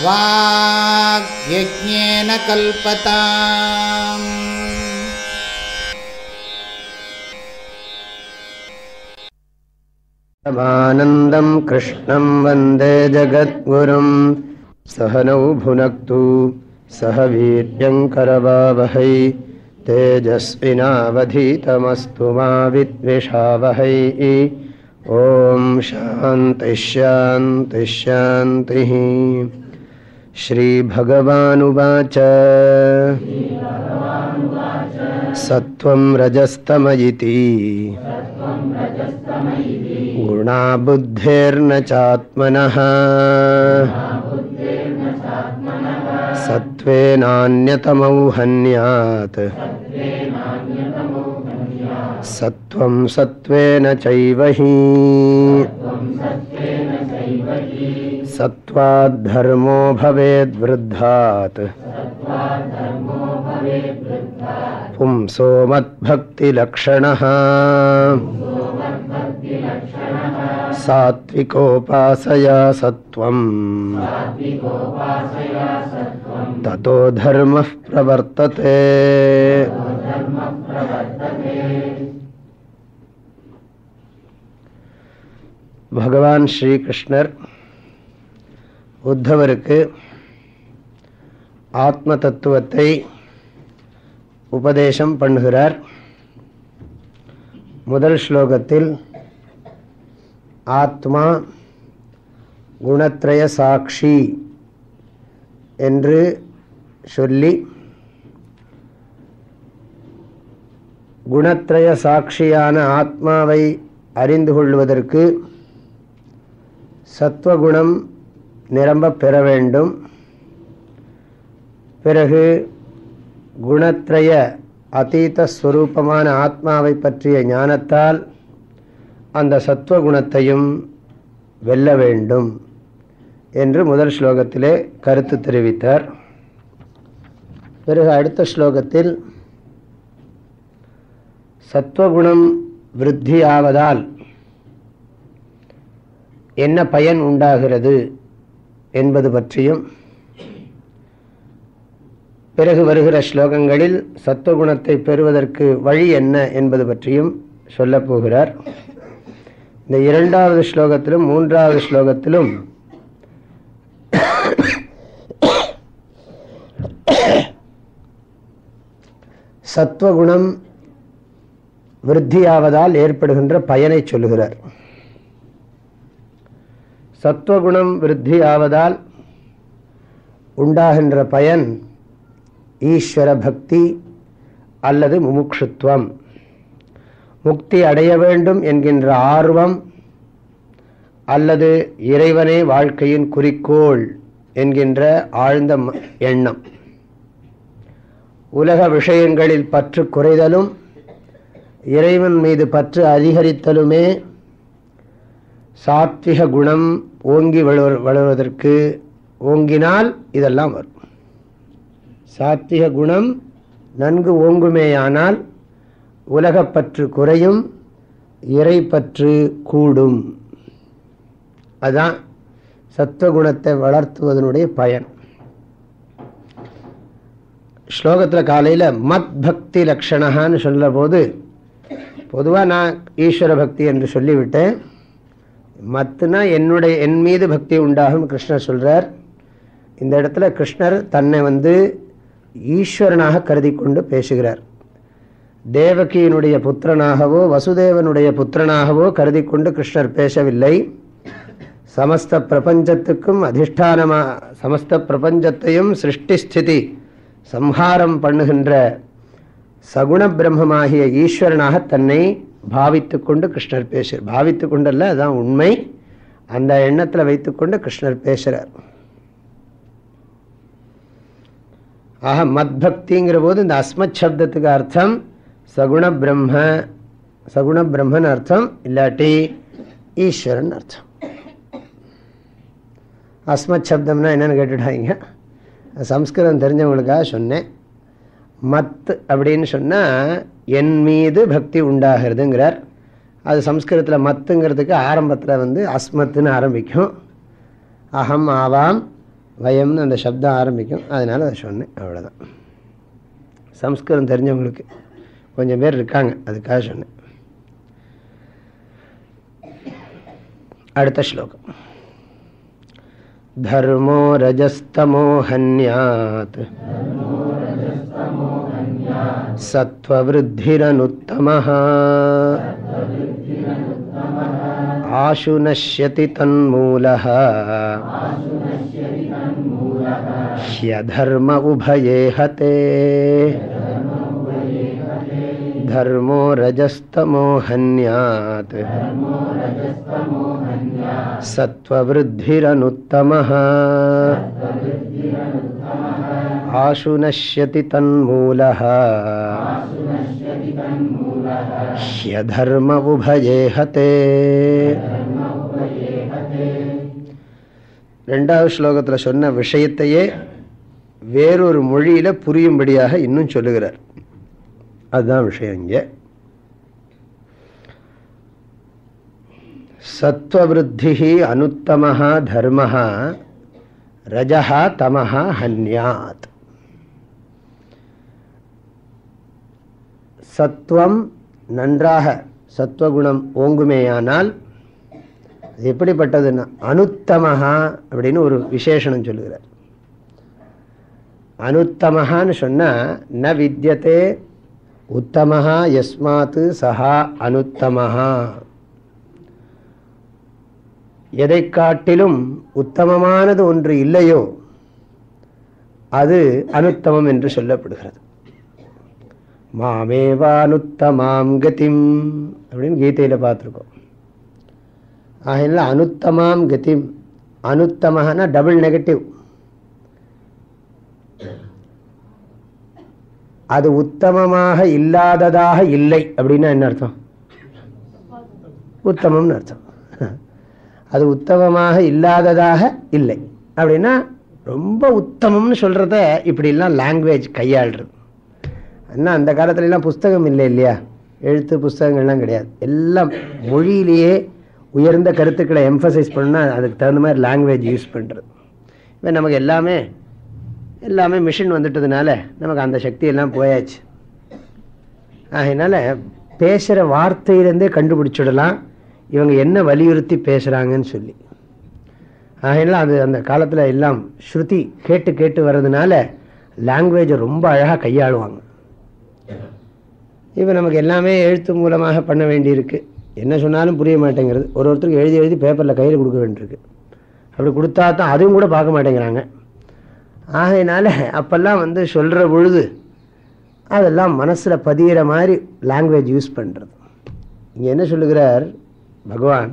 வாக்யஜ்ஞேன கல்பதாம். ஆனந்தம் கிருஷ்ணம் வந்தே ஜகத்குரும். சஹனௌ புனக்து சஹ வீர்யங்கரவாவஹை. தேஜஸ்வினாவதீதமஸ்து மா வித்விஷாவஹை. ஓம் சாந்தி ஷாந்தி ஷாந்தி. ஸ்ரீபகவானுவாச்ச சத்வம் ரஜஸ்தமயிதி குணா புத்தேர்ன சாத்மனஹ சத்வேனான்யதமௌ ஹன்யாத் சத்வம் சத்வேன சைவஹி. சத்வாத் தர்மோ பவேத் விருத்தாத் பும்சோ மத்பக்தி லக்ஷணः. சாத்விகோபாசயா சத்வம் ததோ தர்மः பிரவர்த்ததே. பகவான் ஸ்ரீகிருஷ்ணர் உத்தவருக்கு ஆத்ம தத்துவத்தை உபதேசம் பண்ணுகிறார். முதல் ஸ்லோகத்தில் ஆத்மா குணத்ரய சாட்சி என்று சொல்லி குணத்ரய சாட்சியான ஆத்மாவை அறிந்து கொள்வதற்கு சத்வகுணம் நிரம்ப பெற வேண்டும். பிறகு குணத்ரய அதீத ஸ்வரூபமான ஆத்மாவை பற்றிய ஞானத்தால் அந்த சத்வகுணத்தையும் வெல்ல வேண்டும் என்று முதல் ஸ்லோகத்திலே கருத்து தெரிவித்தார். பிறகு அடுத்த ஸ்லோகத்தில் சத்வகுணம் விருத்தியாவதால் என்ன பயன் உண்டாகிறது என்பது பற்றியும், பிறகு வருகிற ஸ்லோகங்களில் சத்வகுணத்தை பெறுவதற்கு வழி என்ன என்பது பற்றியும் சொல்லப் போகிறார். இந்த இரண்டாவது ஸ்லோகத்திலும் மூன்றாவது ஸ்லோகத்திலும் சத்வகுணம் விருத்தியாவதால் ஏற்படுகின்ற பயனை சொல்லுகிறார். சத்வகுணம் விருத்தியாவதால் உண்டாகின்ற பயன் ஈஸ்வர பக்தி அல்லது முமுக்ஷுத்வம், முக்தி அடைய வேண்டும் என்கின்ற ஆர்வம் அல்லது இறைவனே வாழ்க்கையின் குறிக்கோள் என்கின்ற ஆழ்ந்த எண்ணம், உலக விஷயங்களில் பற்று குறைதலும் இறைவன் மீது பற்று அதிகரித்தலுமே சாத்விக குணம் ஓங்கி வளர்வதற்கு ஓங்கினால் இதெல்லாம் வரும். சாத்விக குணம் நன்கு ஓங்குமேயானால் உலகப்பற்று குறையும், இறைப்பற்று கூடும். அதுதான் சத்வகுணத்தை வளர்த்துவதனுடைய பயன். ஸ்லோகத்தில் காலையில் மத் பக்தி லக்ஷணான்னு சொல்ல போது பொதுவாக நான் ஈஸ்வர பக்தி என்று சொல்லிவிட்டேன். மத்துனா என் மீது பக்தி உண்டாகும் கிருஷ்ணர் சொல்கிறார். இந்த இடத்துல கிருஷ்ணர் தன்னை ஈஸ்வரனாக கருதி கொண்டு பேசுகிறார். தேவகியினுடைய புத்திரனாகவோ வசுதேவனுடைய புத்திரனாகவோ கருதி கொண்டு கிருஷ்ணர் பேசவில்லை. சமஸ்த பிரபஞ்சத்துக்கும் அதிஷ்டானமாக, சமஸ்த பிரபஞ்சத்தையும் சிருஷ்டி ஸ்திதி சம்ஹாரம் பண்ணுகின்ற சகுண பிரம்மமாகிய ஈஸ்வரனாக தன்னை பாவித்து கொண்டு கிருஷ்ணர் பேசுகிறார். பாவித்து கொண்டல்ல, அதுதான் உண்மை. அந்த எண்ணத்தில் வைத்துக்கொண்டு கிருஷ்ணர் பேசுகிறார். ஆக மத்பக்திங்கிற போது இந்த அஸ்மத் சப்தத்துக்கு அர்த்தம் சகுண பிரம்ம, சகுண பிரம்மன் அர்த்தம், இல்லாட்டி ஈஸ்வரன் அர்த்தம். அஸ்மத் சப்தம்னா என்னன்னு கேட்டுட்டாங்க. சம்ஸ்கிருதம் தெரிஞ்சவங்களுக்காக சொன்னேன். மத் அப்படின்னு சொன்னால் என் மீது பக்தி உண்டாகிறதுங்கிறார். அது சம்ஸ்கிருதத்தில் மத்துங்கிறதுக்கு ஆரம்பத்தில் வந்து அஸ்மத்துன்னு ஆரம்பிக்கும். அகம் ஆவாம் வயம்னு அந்த சப்தம் ஆரம்பிக்கும். அதனால் அதை சொன்னேன், அவ்வளோதான். சம்ஸ்கிருதம் தெரிஞ்சவங்களுக்கு கொஞ்சம் பேர் இருக்காங்க, அதுக்காக சொன்னேன். அடுத்த ஸ்லோகம். தர்மோ ரஜஸ்தமோ ஹன்யாத் சத்வவ்ருத்திரனுத்தமஹ ஆஷு நஷ்யதி தன்மூலஹ ஹ்யதர்ம உபயே ஹதே. தர்மோ ரஜஸ்தமோ ஹன்யாத் சத்வவ்ருத்திரனுத்தமஹ ஆஷு நஷ்யதி தன்மூலஹ ஹ்யதர்ம உபயே ஹதே. ரெண்டாவது ஸ்லோகத்தில் சொன்ன விஷயத்தையே வேறொரு மொழியில் புரியும்படியாக இன்னும் சொல்லுகிறார். அதுதான் விஷயம் இங்கே. சத்வவ்ருத்தி அனுத்தமஹ தர்மஹ ரஜஹ தமஹ ஹன்யாத். சத்துவம் நன்றாக சத்துவகுணம் ஓங்குமேயானால் எப்படிப்பட்டதுன்னா அனுத்தமஹா அப்படின்னு ஒரு விசேஷனம் சொல்லுகிறார். அனுத்தமஹான்னு சொன்னால் ந வித்யதே உத்தமஹா யஸ்மாத் சஹா அனுத்தமஹா. எதை காட்டிலும் உத்தமமானது ஒன்று இல்லையோ அது அனுத்தமம் என்று சொல்லப்படுகிறது. மாமேவானுத்தமாம் கதிம் அப்படின்னு கீதையில் பார்த்துருக்கோம். ஆகையில அனுத்தமாம் கதிம், அனுத்தமஹனா டபுள் நெகட்டிவ். அது உத்தமமாக இல்லாததாக இல்லை அப்படின்னா என்ன அர்த்தம்? உத்தமம்னு அர்த்தம். அது உத்தமமாக இல்லாததாக இல்லை அப்படின்னா ரொம்ப உத்தமம்னு சொல்கிறத இப்படிலாம் லாங்குவேஜ் கையாளுறது. ஆனால் அந்த காலத்துலலாம் புஸ்தகம் இல்லை இல்லையா, எழுத்து புஸ்தகங்கள்லாம் கிடையாது. எல்லாம் மொழியிலேயே உயர்ந்த கருத்துக்களை எம்ஃபசைஸ் பண்ணால் அதுக்கு தகுந்த மாதிரி லாங்குவேஜ் யூஸ் பண்ணுறது. இப்போ நமக்கு எல்லாமே மிஷின் வந்துட்டதுனால நமக்கு அந்த சக்தியெல்லாம் போயாச்சு. அதனால் பேசுகிற வார்த்தையிலேருந்தே கண்டுபிடிச்சிடலாம் இவங்க என்ன வலியுறுத்தி பேசுகிறாங்கன்னு சொல்லி. அதனால் அது அந்த காலத்தில் எல்லாம் ஸ்ருதி கேட்டு கேட்டு வர்றதுனால லாங்குவேஜை ரொம்ப அழகாக கையாளுவாங்க. இப்போ நமக்கு எல்லாமே எழுத்து மூலமாக பண்ண வேண்டியிருக்கு. என்ன சொன்னாலும் புரிய மாட்டேங்கிறது. ஒருத்தருக்கு எழுதி பேப்பரில் கையில் கொடுக்க வேண்டியிருக்கு. அப்படி கொடுத்தா தான் அதுவும் கூட பார்க்க மாட்டேங்கிறாங்க. ஆகையினால அப்போல்லாம் வந்து சொல்கிற பொழுது அதெல்லாம் மனசில் பதிகிற மாதிரி லாங்குவேஜ் யூஸ் பண்ணுறது. இங்கே என்ன சொல்லுகிறார் பகவான்?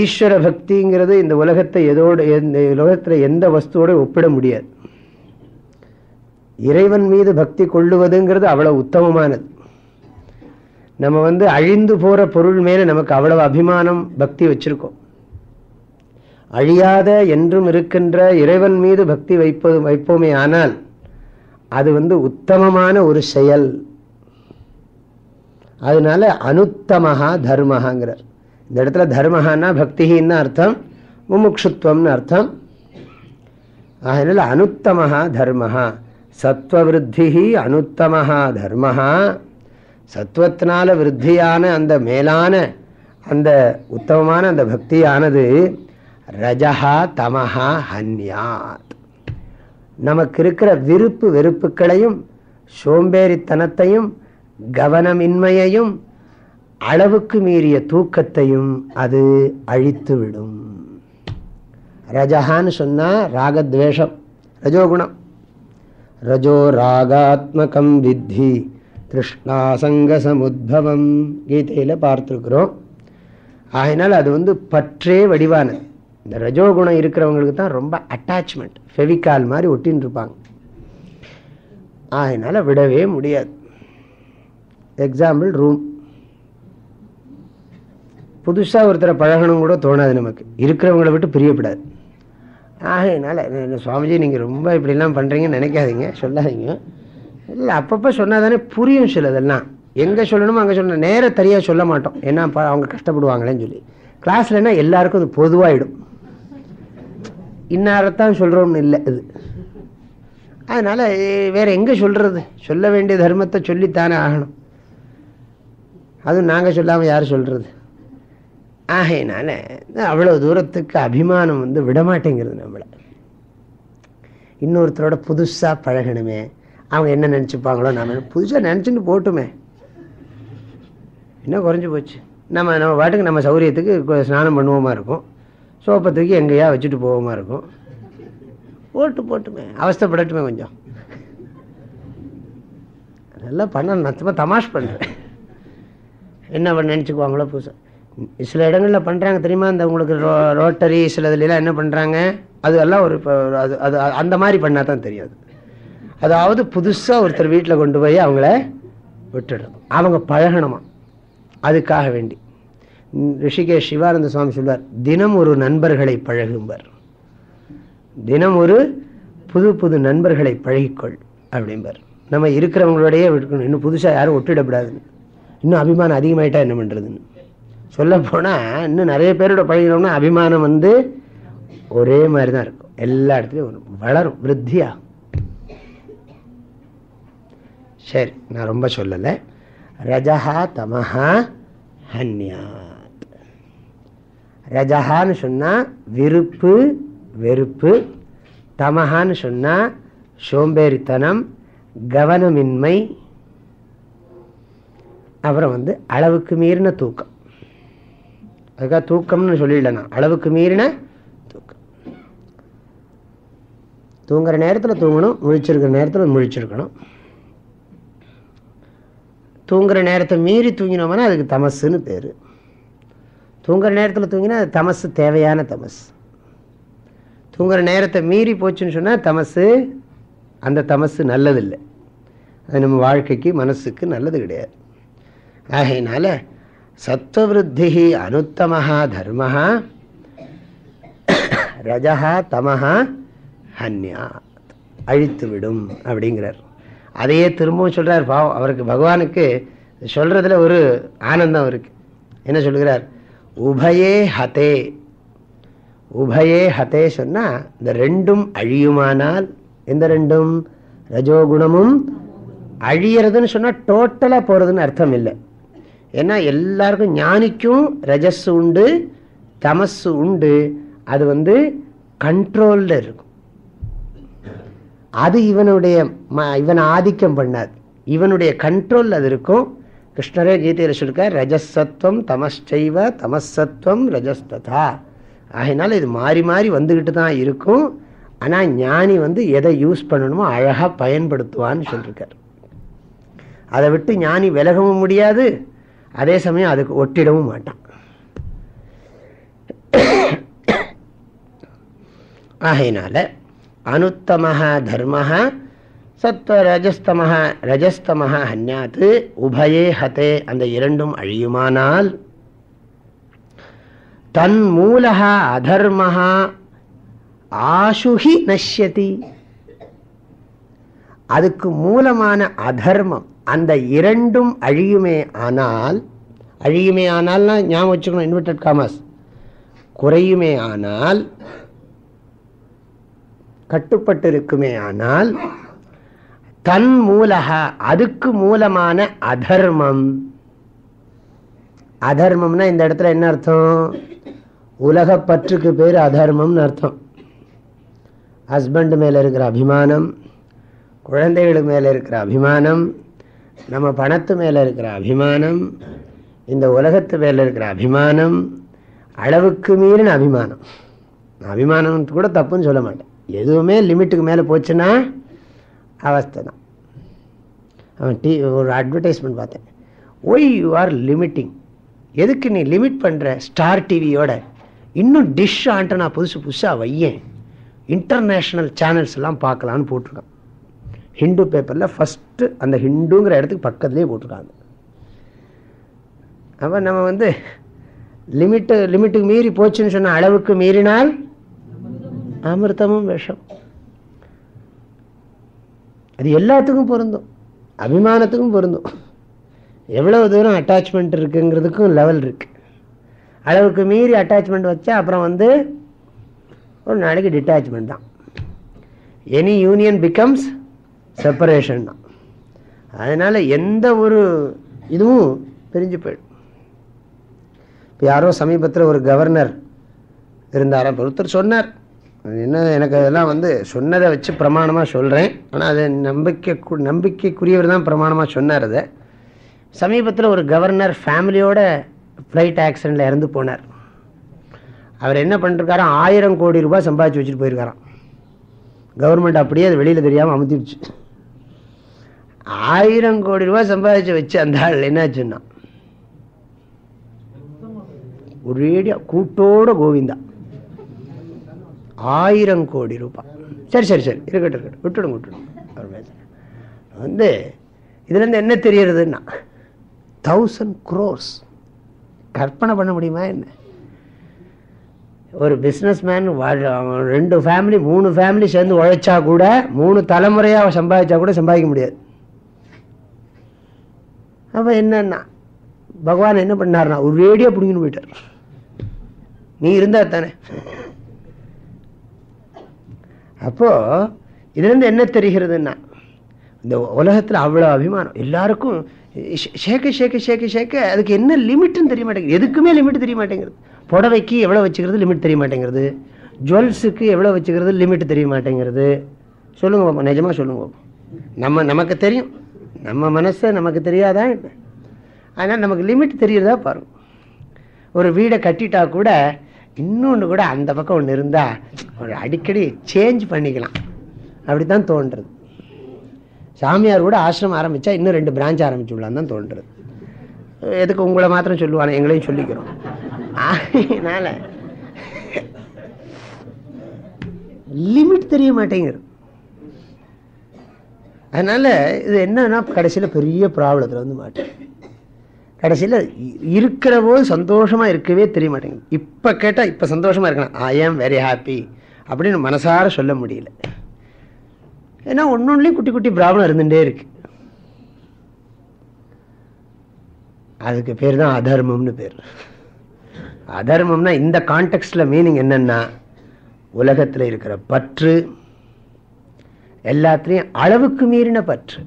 ஈஸ்வர பக்திங்கிறது இந்த உலகத்தை இந்த உலகத்தில் எந்த வஸ்துவோடு ஒப்பிட முடியாது. இறைவன் மீது பக்தி கொள்ளுவதுங்கிறது அவ்வளவு உத்தமமானது. நம்ம வந்து அழிந்து போகிற பொருள் மேலே நமக்கு அவ்வளவு அபிமானம் பக்தி வச்சிருக்கோம். அழியாத என்றும் இருக்கின்ற இறைவன் மீது பக்தி வைப்போமே ஆனால் அது வந்து உத்தமமான ஒரு செயல். அதனால அனுத்தமஹா தர்மஹாங்கிறார். இந்த இடத்துல தர்மஹான்னா பக்தின்னு அர்த்தம், முமுக்ஷுத்வம்னு அர்த்தம். அதனால அனுத்தமஹா தர்மஹா சத்வவிருத்தி அனுத்தமஹா தர்மஹா. சத்வத்தினால விருத்தியான அந்த மேலான அந்த உத்தமமான அந்த பக்தியானது ரஜஹா தமஹா ஹன்யாத். நமக்கு இருக்கிற விருப்பு வெறுப்புகளையும் சோம்பேறித்தனத்தையும் கவனமின்மையையும் அளவுக்கு மீறிய தூக்கத்தையும் அது அழித்துவிடும். ரஜஹான்னு சொன்னால் ராகத்வேஷம், ரஜோகுணம். ரஜோ ராகாத்மகம் வித்தி திருஷ்ணாசங்க சமுத்பவம் கீதையில் பார்த்துருக்குறோம். ஆகினால் அது வந்து பற்றே வடிவானது. இந்த ரஜோகுணம் இருக்கிறவங்களுக்கு தான் ரொம்ப அட்டாச்மெண்ட், ஃபெவிகால் மாதிரி ஒட்டின்னு இருப்பாங்க. ஆகினால விடவே முடியாது. Example room. புதுசாக ஒருத்தரை பழகணும் கூட தோணாது நமக்கு, இருக்கிறவங்களை விட்டு பிரியப்படாது. ஆகையினால சுவாமிஜி நீங்கள் ரொம்ப இப்படிலாம் பண்ணுறீங்கன்னு நினைக்காதீங்க, சொல்லாதீங்க. இல்லை அப்பப்போ சொன்னால் தானே புரியும் சிலதெல்லாம். எங்கே சொல்லணுமோ அங்கே சொல்லணும். நேர தெரியாக சொல்ல மாட்டோம், ஏன்னா அவங்க கஷ்டப்படுவாங்களேன்னு சொல்லி. கிளாஸ்லன்னா எல்லாருக்கும் அது பொதுவாகிடும், இன்னாரத்தான் சொல்கிறோம்னு இல்லை இது. அதனால் வேறு எங்கே சொல்கிறது? சொல்ல வேண்டிய தர்மத்தை சொல்லித்தானே ஆகணும். அதுவும் நாங்கள் சொல்லாமல் யார் சொல்கிறது? ஆகையினால அவ்வளோ தூரத்துக்கு அபிமானம் விடமாட்டேங்கிறது நம்மளை. இன்னொருத்தரோட புதுசாக பழகணுமே, அவங்க என்ன நினச்சிப்பாங்களோ, நாம் புதுசாக நினச்சிட்டு போட்டுமே, இன்னும் குறைஞ்சி போச்சு. நம்ம பாட்டுக்கு நம்ம சௌரியத்துக்கு ஸ்நானம் பண்ணுவோமா இருக்கும், சோப்பை தூக்கி எங்கேயா வச்சுட்டு போவோமா இருக்கும். போட்டுமே, அவஸ்தைப்படட்டுமே கொஞ்சம். அதெல்லாம் பண்ண நத்தமாக தமாஷ் பண்ணுறேன். என்ன பண்ண நினச்சிக்குவாங்களோ புதுசாக. சில இடங்களில் பண்ணுறாங்க தெரியுமா, இந்த உங்களுக்கு ரோட்டரி சில இதுலாம் என்ன பண்ணுறாங்க, அது எல்லாம் ஒரு அது அது அந்த மாதிரி பண்ணால் தான் தெரியாது. அதாவது புதுசாக ஒருத்தர் வீட்டில் கொண்டு போய் அவங்கள விட்டுடணும், அவங்க பழகணுமா, அதுக்காக வேண்டி. ரிஷிகேஷ் சிவானந்த சுவாமி சொல்வார், தினம் ஒரு நண்பர்களை பழகும்பர், தினம் ஒரு புது புது நண்பர்களை பழகிக்கொள் அப்படிம்பார். நம்ம இருக்கிறவங்களோடையே விட்டுக்கணும், இன்னும் புதுசாக யாரும் ஒட்டிடக்கூடாதுன்னு. இன்னும் அபிமானம் அதிகமாயிட்டா என்ன பண்ணுறதுன்னு சொல்ல போனால், இன்னும் நிறைய பேரோட பழகினோம்னா அபிமானம் ஒரே மாதிரி தான் இருக்கும், எல்லா இடத்துலையும் வளரும், விருத்தியா. சரி, நான் ரொம்ப சொல்லலை. ரஜஹா தமஹா ஹன்யாத். ரஜஹான்னு சொன்னால் விருப்பு வெறுப்பு, தமஹான்னு சொன்னால் சோம்பேறித்தனம், கவனமின்மை, அப்புறம் அளவுக்கு மீறின தூக்கம். அதுக்காக தூக்கம்னு சொல்லிடலண்ணா, அளவுக்கு மீறின தூக்கம். தூங்குற நேரத்தில் தூங்கணும், முழிச்சிருக்கிற நேரத்தில் முழிச்சிருக்கணும். தூங்குற நேரத்தை மீறி தூங்கினோம்னா அதுக்கு தமசுன்னு பேர். தூங்குற நேரத்தில் தூங்கினா அது தமசு, தேவையான தமசு. தூங்குற நேரத்தை மீறி போச்சுன்னு சொன்னால் தமசு, அந்த தமசு நல்லதில்லை, அது நம்ம வாழ்க்கைக்கு மனசுக்கு நல்லது கிடையாது. ஆகையினால சத்வவிருத்தி அனுத்தமஹா தர்மஹா ரஜஹா தமஹா ஹன்யாத், அழித்து விடும் அப்படிங்கிறார். அதையே திரும்பவும் சொல்கிறார். பாவம் அவருக்கு, பகவானுக்கு சொல்கிறதுல ஒரு ஆனந்தம் இருக்குது. என்ன சொல்கிறார்? உபயே ஹதே. உபயே ஹதே சொன்னால் இந்த ரெண்டும் அழியுமானால், எந்த ரெண்டும்? ரஜோகுணமும் அழியறதுன்னு சொன்னால் டோட்டலாக போகிறதுன்னு அர்த்தம் இல்லை. ஏன்னா எல்லாருக்கும், ஞானிக்கும் ரஜஸ் உண்டு, தமசு உண்டு. அது கண்ட்ரோலில் இருக்கும். அது இவனை ஆதிக்கம் பண்ணாது, இவனுடைய கண்ட்ரோல் அது இருக்கும். கிருஷ்ணரே கீதையில் சொல்லிருக்கார், ரஜசத்வம் தமஸ்சைவ தமசத்வம் ரஜஸ்ததா. ஆகையினால இது மாறி மாறி வந்துக்கிட்டு தான் இருக்கும். ஆனால் ஞானி எதை யூஸ் பண்ணணுமோ அழகாக பயன்படுத்துவான்னு சொல்லியிருக்கார். அதை விட்டு ஞானி விலகவும் முடியாது, அதே சமயம் அதுக்கு ஒட்டிடவும் மாட்டான். ஆகையினால அனுத்தமஹ தர்மஹ சத்வ ரஜஸ்தமஹ ஹன்யாத்து உபயே ஹதே, அந்த இரண்டும் அழியுமானால், தன் மூலஹ அதர்மஹ ஆசுஹி நஷ்யதி, அதுக்கு மூலமான அதர்மம், அந்த இரண்டும் அழியுமே ஆனால், அழியுமே ஆனால்னா ஞாபகம் வச்சுக்கணும், இன்வெர்டட் காமர்ஸ், குறையுமே ஆனால், கட்டுப்பட்டு இருக்குமே ஆனால், தன் மூலக, அதுக்கு மூலமான அதர்மம். அதர்மம்னா இந்த இடத்துல என்ன அர்த்தம்? உலகப்பற்றுக்கு பேர் அதர்மம்னு அர்த்தம். ஹஸ்பண்ட் மேலே இருக்கிற அபிமானம், குழந்தைகளுக்கு மேலே இருக்கிற அபிமானம், நம்ம பணத்து மேலே இருக்கிற அபிமானம், இந்த உலகத்து மேலே இருக்கிற அபிமானம், அளவுக்கு மீறின அபிமானம். அபிமானம் கூட தப்புன்னு சொல்ல மாட்டேன், எதுவுமே லிமிட்டுக்கு மேலே போச்சுன்னா அவஸ்தை தான். அவன் ஒரு அட்வர்டைஸ்மெண்ட் பார்த்தேன், ஒய் யூ ஆர் லிமிட்டிங், எதுக்கு நீ லிமிட் பண்ணுற? ஸ்டார் டிவியோட இன்னும் டிஷ் ஆண்டனா புதுசு புதுசாக வையேன், இன்டர்நேஷ்னல் சேனல்ஸ் எல்லாம் பார்க்கலான்னு போட்டிருக்கான். ஹிந்து பேப்பரில் ஃபஸ்ட்டு அந்த ஹிந்துங்கிற இடத்துக்கு பக்கத்துலேயே போட்டிருக்காங்க. அப்போ நம்ம லிமிட்டுக்கு மீறி போச்சுன்னு சொன்ன, அளவுக்கு மீறினால் அமிர்தமும் விஷம். அது எல்லாத்துக்கும் பொருந்தும், அபிமானத்துக்கும் பொருந்தும். எவ்வளவு தூரம் அட்டாச்மெண்ட் இருக்குங்கிறதுக்கும் லெவல் இருக்கு. அளவுக்கு மீறி அட்டாச்மெண்ட் வச்சா அப்புறம் ஒரு நாளைக்கு டிட்டாச்மெண்ட் தான். எனி யூனியன் பிகம்ஸ் செப்பரேஷன் தான். அதனால எந்த ஒரு இதுவும் பிரிஞ்சு போயிடும். இப்போ யாரோ சமீபத்தில் ஒரு கவர்னர் இருந்தார், ஒருத்தர் சொன்னார், என்ன எனக்கு அதெல்லாம் சொன்னதை வச்சு பிரமாணமாக சொல்கிறேன், ஆனால் அதை நம்பிக்கைக்குரியவர் தான் பிரமாணமாக சொன்னார். அதை சமீபத்தில் ஒரு கவர்னர் ஃபேமிலியோட ஃப்ளைட் ஆக்சிடெண்ட்டில் இறந்து போனார். அவர் என்ன பண்ணிருக்காராம், 1000 கோடி ரூபாய் சம்பாதிச்சு வச்சுட்டு போயிருக்காராம். கவர்மெண்ட் அப்படியே அது வெளியில் தெரியாமல் அமுத்திடுச்சு. 1000 கோடி ரூபாய் சம்பாதிச்சு வச்சு அந்த ஆள் என்னாச்சுன்னா ஒரேடியா கூட்டோட கோவிந்தா 1000 கோடி ரூபாய். சரி சரி சரி இருக்கட்டும் விட்டுடும். அவர் இதுலேருந்து என்ன தெரியறதுன்னா 1000 crores. கற்பனை பண்ண முடியுமா என்ன? ஒரு பிஸ்னஸ் மேன் 2 ஃபேமிலி 3 ஃபேமிலி சேர்ந்து உழைச்சா கூட 3 தலைமுறையாக சம்பாதிச்சா கூட சம்பாதிக்க முடியாது. அப்போ என்னன்னா பகவான் என்ன பண்ணார்னா ஒரு ரேடியோ பிடிங்கன்னு போயிட்டார். நீ இருந்தா தானே. அப்போ இதுலேருந்து என்ன தெரிகிறதுன்னா இந்த உலகத்தில் அவ்வளோ அபிமானம் எல்லாருக்கும் ஷேக்க அதுக்கு என்ன லிமிட்னு தெரிய மாட்டேங்குது. எதுக்குமே லிமிட் தெரிய மாட்டேங்கிறது. புடவைக்கு எவ்வளோ வச்சுக்கிறது லிமிட் தெரிய மாட்டேங்கிறது. ஜுவல்ஸுக்கு எவ்வளோ வச்சுக்கிறது லிமிட் தெரிய மாட்டேங்கிறது. சொல்லுங்க பாப்போம், நிஜமாக சொல்லுங்க பாப்போம். நமக்கு தெரியும், நம்ம மனசை நமக்கு தெரியாதான். அதனால் நமக்கு லிமிட் தெரியறதா பாருங்க. ஒரு வீடை கட்டிட்டா கூட இன்னொன்று கூட அந்த பக்கம் ஒன்று இருந்தால் ஒரு அடிக்கடி சேஞ்ச் பண்ணிக்கலாம், அப்படி தான் தோன்றுறது. சாமியார் கூட ஆசிரமம் ஆரம்பித்தா இன்னும் 2 பிரான்ச் ஆரம்பிச்சுடலான்னு தான் தோன்றுறது. எதுக்கு உங்களை மாத்திரம் சொல்லுவானே, எங்களையும் சொல்லிக்கிறோம். அதனால் லிமிட் தெரிய மாட்டேங்குது. அதனால் இது என்னன்னா கடைசியில் பெரிய ப்ராப்ளத்தில் மாட்டேன். கடைசியில் இருக்கிற போது சந்தோஷமாக இருக்கவே தெரிய மாட்டேங்குது. இப்போ கேட்டால் இப்போ சந்தோஷமாக இருக்கலாம், ஐ ஆம் வெரி ஹாப்பி அப்படின்னு மனசார சொல்ல முடியல. ஏன்னா ஒன்னொன்னுலேயும் குட்டி குட்டி ப்ராப்ளம் இருந்துகிட்டே இருக்கு. அதுக்கு பேர் தான் அதர்மம்னு பேர். அதர்மம்னா இந்த கான்டெக்ஸ்டில் மீனிங் என்னன்னா உலகத்தில் இருக்கிற பற்று, எல்லாத்துலேயும் அளவுக்கு மீறின பற்று.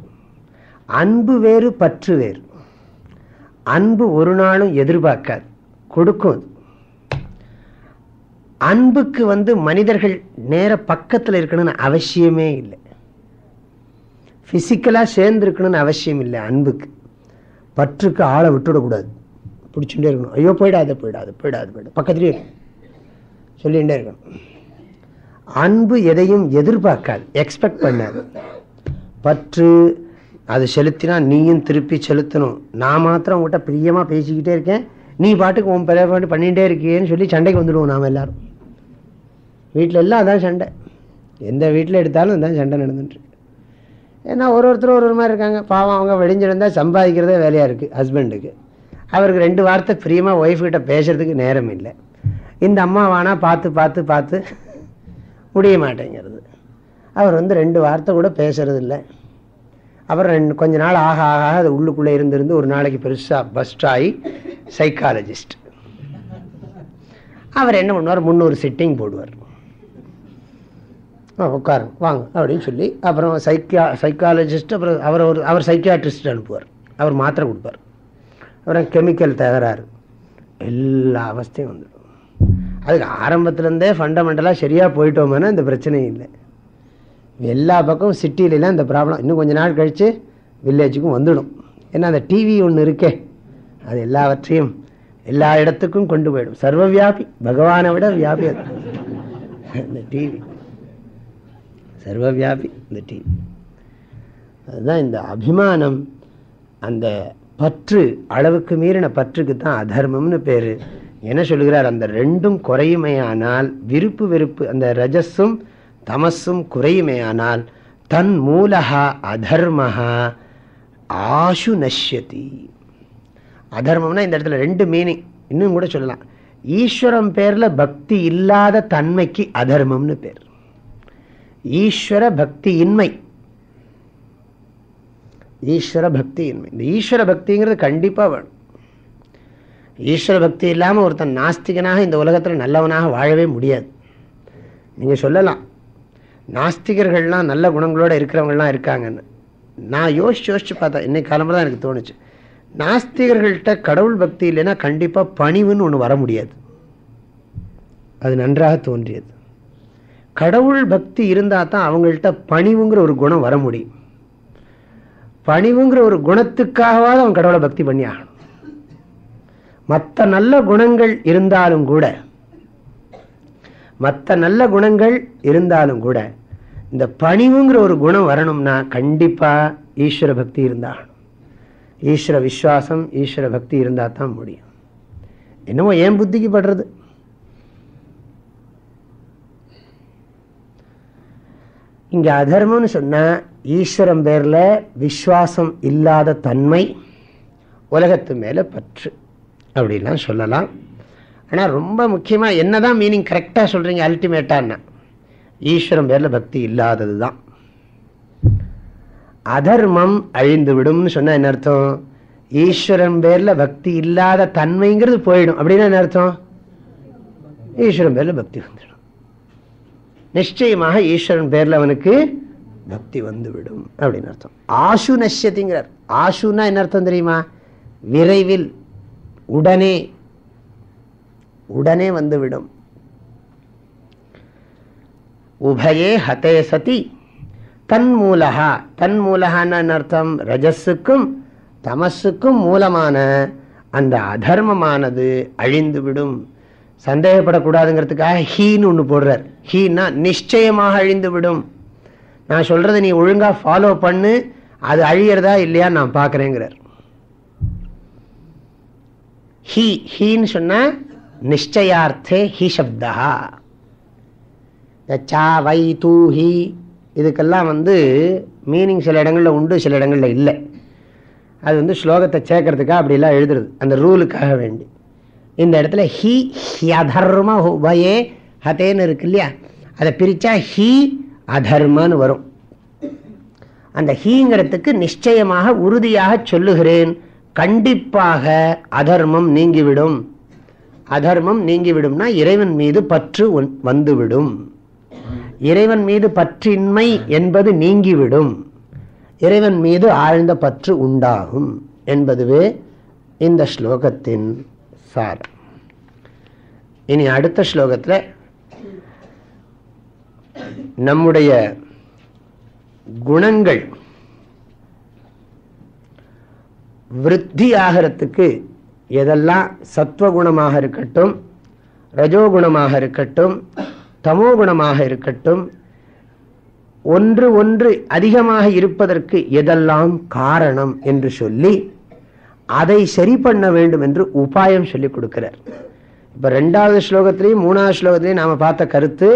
அன்பு வேறு பற்று வேறு. அன்பு ஒரு நாளும் எதிர்பார்க்காது, கொடுக்கும். அன்புக்கு மனிதர்கள் நேர பக்கத்தில் இருக்கணும்னு அவசியமே இல்லை. பிசிக்கலாக சேர்ந்து இருக்கணும்னு அவசியம் இல்லை. அன்புக்கு பற்றுக்கு ஆளை விட்டுவிடக்கூடாது, பிடிச்சுட்டே இருக்கணும். ஐயோ போயிடாது போயிடாது போயிடாது போயிடாது பக்கத்துலேயே சொல்லிகிட்டே இருக்கணும். அன்பு எதையும் எதிர்பார்க்காது, எக்ஸ்பெக்ட் பண்ணாது. பற்று அது செலுத்தினா நீயும் திருப்பி செலுத்தணும். நான் மாத்திரம் உங்கள்கிட்ட பிரியமாக பேசிக்கிட்டே இருக்கேன், நீ பாட்டுக்கு உன் பெரிய பாட்டு பண்ணிகிட்டே இருக்கேன்னு சொல்லி சண்டைக்கு வந்துடுவோம் நாம் எல்லாரும். வீட்டில் எல்லாம் அதான் சண்டை, எந்த வீட்டில் எடுத்தாலும் அதான் சண்டை நடந்துட்டுருக்கு. ஏன்னா ஒருத்தரும் ஒரு மாதிரி இருக்காங்க. பாவம், அவங்க வெடிஞ்சிருந்தால் சம்பாதிக்கிறதே வேலையாக இருக்குது ஹஸ்பண்டுக்கு. அவருக்கு 2 வார்த்தை பிரியமாக ஒய்ஃப்கிட்ட பேசுறதுக்கு நேரம் இல்லை. இந்த அம்மா வானா பார்த்து பார்த்து பார்த்து முடிய மாட்டேங்கிறது. அவர் 2 வார்த்தை கூட பேசுறது இல்லை. அப்புறம் கொஞ்ச நாள் ஆக ஆக அது உள்ளுக்குள்ளே இருந்து ஒரு நாளைக்கு பெருசாக பஸ்ட் ஆகி சைக்காலஜிஸ்ட். அவர் என்ன பண்ணுவார், 300 சிட்டிங் போடுவார். உட்காருங்க வாங்க அப்படின்னு சொல்லி அப்புறம் சைக்காலஜிஸ்ட், அப்புறம் அவர் சைக்கியாட்ரிஸ்ட் அனுப்புவார். அவர் மாத்திரை கொடுப்பார். அப்புறம் கெமிக்கல் தகராறு, எல்லா அவஸ்தையும் வந்துடும். அதுக்கு ஆரம்பத்துலேருந்தே ஃபண்டமெண்டலாக சரியாக போயிட்டோம்னா இந்த பிரச்சனையும் இல்லை. எல்லா பக்கமும் சிட்டியிலாம் இந்த ப்ராப்ளம் இன்னும் கொஞ்ச நாள் கழித்து வில்லேஜுக்கும் வந்துடும். ஏன்னா அந்த டிவி ஒன்று இருக்கே, அது எல்லாவற்றையும் எல்லா இடத்துக்கும் கொண்டு போயிடும். சர்வவியாபி, பகவானை விட வியாபி அது இந்த டிவி. சர்வவியாபி இந்த டிவி. அதுதான் இந்த அபிமானம், அந்த பற்று, அளவுக்கு மீறின பற்றுக்கு தான் அதர்மம்னு பேர். என்ன சொல்கிறார், அந்த 2ம் குறையுமையானால், விருப்பு வெறுப்பு அந்த ரஜஸும் தமஸும் குறையுமையானால் தன் மூலஹா அதர்மஹா ஆஷு நஷ்யதி. அதர்மம்னா இந்த இடத்துல 2 மீனிங் இன்னும் கூட சொல்லலாம். ஈஸ்வரம் பேரில் பக்தி இல்லாத தன்மைக்கு அதர்மம்னு பேர். ஈஸ்வர பக்தி இன்மை, ஈஸ்வர பக்தியின்மை. இந்த ஈஸ்வர பக்திங்கிறது கண்டிப்பாக வேணும். ஈஸ்வர பக்தி இல்லாமல் ஒருத்தன் நாஸ்திகனாக இந்த உலகத்தில் நல்லவனாக வாழவே முடியாது. நீங்கள் சொல்லலாம் நாஸ்திகர்கள்லாம் நல்ல குணங்களோடு இருக்கிறவங்களாம் இருக்காங்கன்னு. நான் யோசிச்சு பார்த்தேன், இன்னைக்கு காலமாக தான் எனக்கு தோணுச்சு, நாஸ்திகர்கள்ட்ட கடவுள் பக்தி இல்லைன்னா கண்டிப்பாக பணிவுன்னு ஒன்று வர முடியாது. அது நன்றாக தோன்றியது. கடவுள் பக்தி இருந்தால் தான் அவங்கள்ட்ட பணிவுங்கிற ஒரு குணம் வர முடியும். பணிவுங்கிற ஒரு குணத்துக்காகவாது அவன் கடவுளை பக்தி பண்ணி ஆகணும். மற்ற நல்ல குணங்கள் இருந்தாலும் கூட இந்த பணிவுங்கிற ஒரு குணம் வரணும்னா கண்டிப்பாக ஈஸ்வர பக்தி இருந்தாகணும். ஈஸ்வர விஸ்வாசம், ஈஸ்வர பக்தி இருந்தால் தான் முடியும். என்னமோ ஏன் புத்திக்கு படுறது. இங்கே அதர்மம்னு சொன்னால் ஈஸ்வரம் பேரில் விஸ்வாசம் இல்லாத தன்மை, உலகத்து மேலே பற்று அப்படிலாம் சொல்லலாம். ஆனால் ரொம்ப முக்கியமாக என்னதான் மீனிங் கரெக்டாக சொல்கிறீங்க அல்டிமேட்டான்னா ஈஸ்வரம் பேரில் பக்தி இல்லாதது தான். அதர்மம் அழிந்து விடும்னு சொன்னால் என்ன அர்த்தம்? ஈஸ்வரன் பேரில் பக்தி இல்லாத தன்மைங்கிறது போயிடும். அப்படின்னா என்ன அர்த்தம்? ஈஸ்வரன் பேரில் பக்தி வந்துடும். நிச்சயமாக ஈஸ்வரன் பேரில் அவனுக்கு பக்தி வந்துவிடும் அப்படின்னு அர்த்தம். ஆசு நஷ்யத்திங்கிறார். ஆசுன்னா என்ன அர்த்தம் தெரியுமா? விரைவில், உடனே வந்துவிடும். உபயே ஹதே சதி தன்மூலஹா. தன்மூலஹான்னு அர்த்தம்? ரஜஸுக்கும் தமஸுக்கும் மூலமான அந்த அதர்மமானது அழிந்துவிடும். சந்தேகப்படக்கூடாதுங்கிறதுக்காக ஹீன்னு ஒன்று போடுறார். ஹீன்னா நிச்சயமாக அழிந்து விடும். நான் சொல்றதை நீ ஒழுங்கா ஃபாலோ பண்ணு, அது அழியறதா இல்லையா நான் பார்க்குறேங்கிறார். ஹீன்னு சொன்னா நிச்சயார்த்தே ஹி சப்தா. சா வை தூ ஹி இதுக்கெல்லாம் மீனிங் சில இடங்களில் உண்டு, சில இடங்களில் இல்லை. அது ஸ்லோகத்தை சேர்க்கறதுக்காக அப்படிலாம் எழுதுறது, அந்த ரூலுக்காக வேண்டி. இந்த இடத்துல ஹி ஹியதர்ம உபயே ஹதேன்னு இருக்கு இல்லையா, அதை பிரித்தா ஹி அதர்மன்னு வரும். அந்த ஹீங்கிறதுக்கு நிச்சயமாக உறுதியாக சொல்லுகிறேன், கண்டிப்பாக அதர்மம் நீங்கிவிடும். அதர்மம் நீங்கிவிடும்னா இறைவன் மீது பற்று வந்துவிடும். இறைவன் மீது பற்றின்மை என்பது நீங்கிவிடும். இறைவன் மீது ஆழ்ந்த பற்று உண்டாகும் என்பதுவே இந்த ஸ்லோகத்தின் சாரம். இனி அடுத்த ஸ்லோகத்தில் நம்முடைய குணங்கள் விருத்தி ஆகிறதுக்கு எதெல்லாம் சத்வகுணமாக இருக்கட்டும், ரஜோகுணமாக இருக்கட்டும், தமோகுணமாக இருக்கட்டும், ஒன்று அதிகமாக இருப்பதற்கு எதெல்லாம் காரணம் என்று சொல்லி அதை சரி பண்ண வேண்டும் என்று உபாயம் சொல்லிக் கொடுக்கிறார். இப்ப 2வது ஸ்லோகத்திலையும் 3வது ஸ்லோகத்திலையும் நாம பார்த்த கருத்து,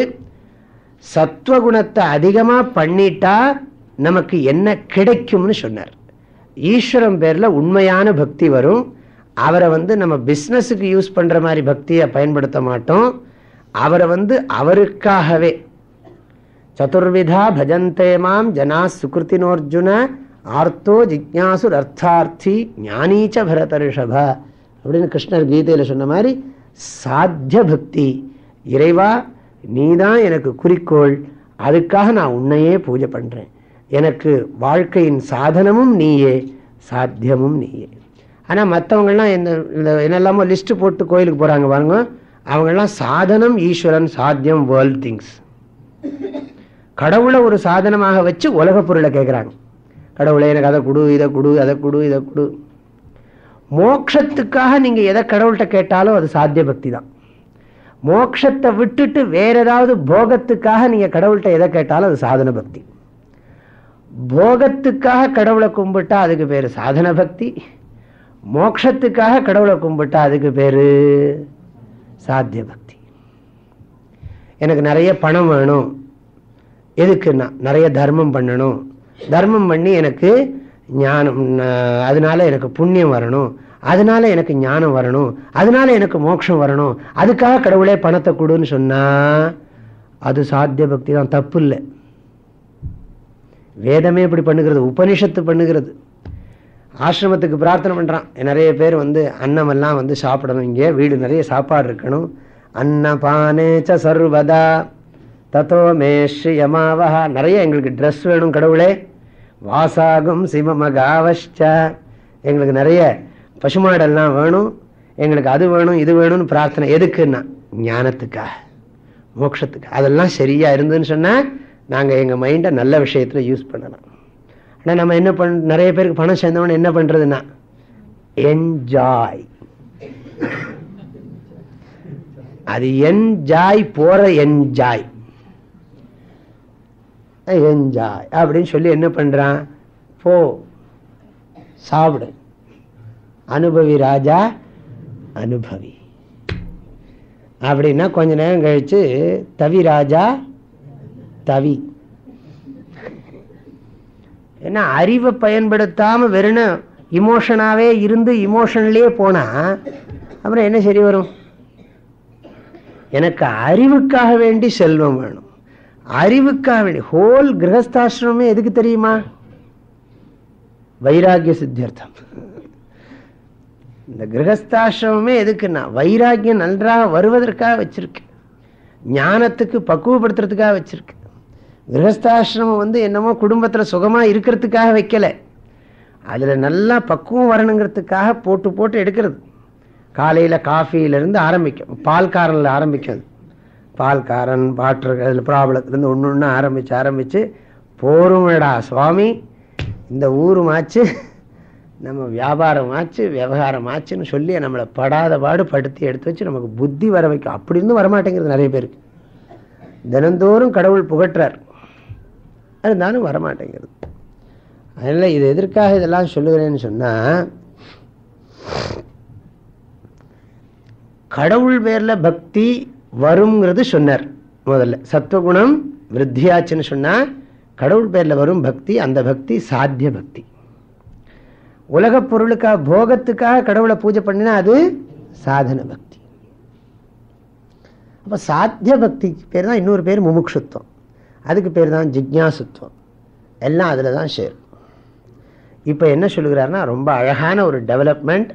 சத்வகுணத்தை அதிகமா பண்ணிட்டா நமக்கு என்ன கிடைக்கும்னு சொன்னார். ஈஸ்வரன் பேர்ல உண்மையான பக்தி வரும். அவரை நம்ம பிஸ்னஸுக்கு யூஸ் பண்ற மாதிரி பக்தியை பயன்படுத்த மாட்டோம். அவரை அவருக்காகவே சதுர்விதா பஜந்தே மாம் ஜனா சுகிருத்தினோர்ஜுன ஆர்த்தோ ஜிக்ஞாசு அர்த்தார்த்தி ஞானீச்ச பரதர்ஷப அப்படின்னு கிருஷ்ணர் கீதையில சொன்ன மாதிரி சாத்திய பக்தி. இறைவா நீதான் எனக்கு குறிக்கோள், அதுக்காக நான் உன்னையே பூஜை பண்றேன். எனக்கு வாழ்க்கையின் சாதனமும் நீயே, சாத்தியமும் நீயே. ஆனால் மற்றவங்கள்லாம் என்னெல்லாமோ லிஸ்ட் போட்டு கோயிலுக்கு போறாங்க பாருங்க, அவங்கெல்லாம் சாதனம் ஈஸ்வரன், சாத்தியம் வேர்ல்ட் திங்ஸ். கடவுளை ஒரு சாதனமாக வச்சு உலக பொருளை கேட்குறாங்க. கடவுளை எனக்கு அதை கொடு, இதை கொடு, அதை கொடு, இதை கொடு. மோட்சத்துக்காக நீங்க எதை கடவுள்கிட்ட கேட்டாலும் அது சாத்திய பக்தி தான். மோட்சத்தை விட்டுட்டு வேற ஏதாவது போகத்துக்காக நீங்க கடவுள்கிட்ட எதை கேட்டாலும் அது சாதன பக்தி. போகத்துக்காக கடவுளை கும்பிட்டா அதுக்கு பேரு சாதன பக்தி. மோட்சத்துக்காக கடவுளை கும்பிட்டா அதுக்கு பேரு சாத்திய பக்தி. எனக்கு நிறைய பணம் வேணும், எதுக்குன்னா நிறைய தர்மம் பண்ணணும், தர்மம் பண்ணி எனக்கு ஞானம், அதனால எனக்கு புண்ணியம் வரணும், அதனால எனக்கு ஞானம் வரணும், அதனால எனக்கு மோட்சம் வரணும், அதுக்காக கடவுளே பணத்தை கொடுன்னு சொன்னா அது சாத்திய பக்தி தான், தப்பு இல்லை. வேதமே இப்படி பண்ணுகிறது, உபனிஷத்து பண்ணுகிறது. ஆசிரமத்துக்கு பிரார்த்தனை பண்ணுறான். நிறைய பேர் அன்னமெல்லாம் சாப்பிடணும், இங்கே வீடு நிறைய சாப்பாடு இருக்கணும். அன்னபானேச்ச சர்வதா தத்தோ மேஷ்யமாவஹா, நிறைய எங்களுக்கு ட்ரெஸ் வேணும் கடவுளே. வாசாகும் சிவமகாவஷ்ச, எங்களுக்கு நிறைய பசுமாடெல்லாம் வேணும், எங்களுக்கு அது வேணும் இது வேணும்னு பிரார்த்தனை. எதுக்குன்னா ஞானத்துக்காக, மோட்சத்துக்கு. அதெல்லாம் சரியா இருந்துன்னு சொன்னால் நாங்கள் எங்கள் மைண்டை நல்ல விஷயத்தில் யூஸ் பண்ணலாம். ஆனால் நம்ம என்ன நிறைய பேருக்கு பணம் சேர்ந்தவொன்னு என்ன பண்ணுறதுன்னா என்ஜாய். அது என்ஜாய் போகிற என்ஜாய் என்ஜாய் அப்படின்னு சொல்லி என்ன பண்ணுறான், போ சாப்பிடு, அனுபவி ராஜா அனுபவி அப்படின்னா கொஞ்ச நேரம் கழிச்சு தவி ராஜா தவி. ஏன்னா அறிவை பயன்படுத்தாம வெறும் இமோஷனாவே இருந்து இமோஷன்லயே போனா அப்புறம் என்ன சரி வரும்? எனக்கு அறிவுக்காக வேண்டி செல்வம் வேணும், அறிவுக்காக வேண்டி. ஹோல் கிரகஸ்தாசிரமே எதுக்கு தெரியுமா? வைராகிய சித்தியர்த்தம். இந்த கிரகஸ்தாசிரமே எதுக்குன்னா வைராகியம் நன்றாக வருவதற்காக வச்சிருக்கு, ஞானத்துக்கு பக்குவப்படுத்துறதுக்காக வச்சிருக்கு. கிரகஸ்தாசிரமம் என்னமோ குடும்பத்தில் சுகமாக இருக்கிறதுக்காக வைக்கலை, அதில் நல்லா பக்குவம் வரணுங்கிறதுக்காக போட்டு போட்டு எடுக்கிறது. காலையில் காஃபியிலேருந்து ஆரம்பிக்கும், பால்காரனில் ஆரம்பிக்கும். பால்காரன் வாட்டர் அதில் ப்ராப்ளத்துலேருந்து ஒன்று ஒன்று ஆரம்பித்து போருமடா சுவாமி, இந்த ஊருமாச்சு நம்ம வியாபாரமாச்சு விவகாரமாச்சுன்னு சொல்லி நம்மளை படாத பாடு படுத்தி எடுத்து வச்சு நமக்கு புத்தி வர வைக்கும். அப்படி இருந்தும் வரமாட்டேங்கிறது நிறைய பேருக்கு. தினந்தோறும் கடவுள் புகற்றார், இருந்தாலும் வரமாட்டேங்கிறது. அதனால் இது எதற்காக இதெல்லாம் சொல்லுகிறேன்னு சொன்னால், கடவுள் பேரில் பக்தி வருங்கிறது சொன்னார். முதல்ல சத்துவகுணம் விருத்தியாச்சுன்னு சொன்னால் கடவுள் பேரில் வரும் பக்தி, அந்த பக்தி சாத்திய பக்தி. உலக பொருளுக்காக போகத்துக்காக கடவுளை பூஜை பண்ணினா அது சாதன பக்தி. அப்போ சாத்திய பக்திக்கு பேர் தான் இன்னொரு பேர் முமுட்சுத்துவம், அதுக்கு பேர் தான் ஜிக்ஞாசுத்துவம். எல்லாம் அதில் தான் சேரும். இப்போ என்ன சொல்லுகிறார்னா ரொம்ப அழகான ஒரு டெவலப்மெண்ட்,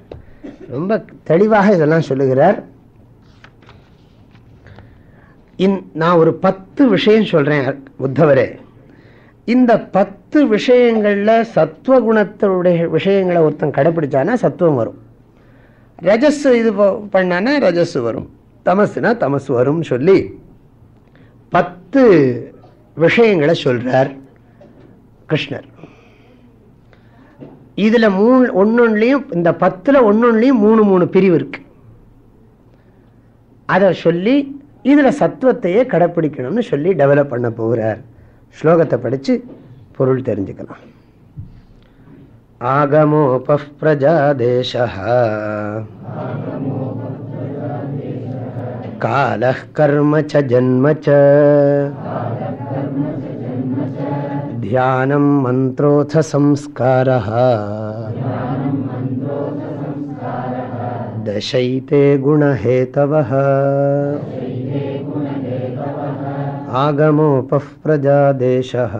ரொம்ப தெளிவாக இதெல்லாம் சொல்லுகிறார். நான் ஒரு 10 விஷயம் சொல்கிறேன் உத்தவரே. இந்த 10 விஷயங்களில் சத்துவகுணத்துடைய விஷயங்களை ஒருத்தன் கடைப்பிடிச்சானா சத்துவம் வரும், ரஜஸ் இது பண்ணானா ரஜஸ் வரும், தமசுனா தமசு வரும் சொல்லி 10 விஷயங்களை சொல்றார் கிருஷ்ணர். இதுல ஒன்னொன்னுலயும் இந்த 10ல் ஒன்னொன்னுலயும் 3 பிரிவு இருக்கு. அதை சொல்லி இதுல சத்துவத்தையே கடைப்பிடிக்கணும்னு சொல்லி டெவலப் பண்ண போகிறார். ஸ்லோகத்தை படிச்சு பொருள் தெரிஞ்சுக்கலாம். ஆகமோப பிரஜாதேசஹ காலஹ் கர்ம ச ஜன்ம ச தியானம் மந்த்ரோத சம்ஸ்காரஹ தசைதே குணஹேதவஹ. ஆகமோப பிரஜாதேசஹ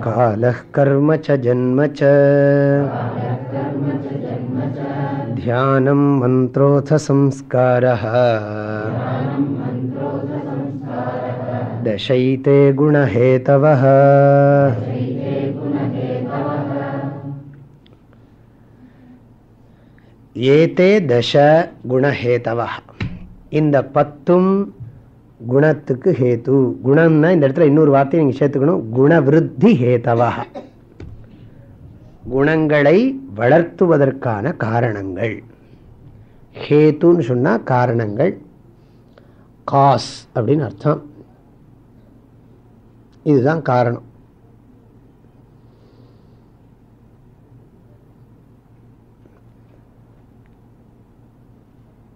காலஹ் கர்ம ச ஜன்ம ச தியானம் மந்த்ரோத சம்ஸ்காரஹ தசைதே குணஹேதவஹ. ஏதே தச குணஹேதவஹ. இந்த 10 குணத்துக்கு ஹேது. குணம்னா இந்த இடத்துல இன்னொரு வார்த்தையை நீங்க சேர்த்துக்கணும், குணவிருத்தி ஹேதவஹ. குணங்களை வளர்த்துவதற்கான காரணங்கள். ஹேத்துன்னு சொன்னா காரணங்கள், காஸ் அப்படின்னு அர்த்தம். இதுதான் காரணம்.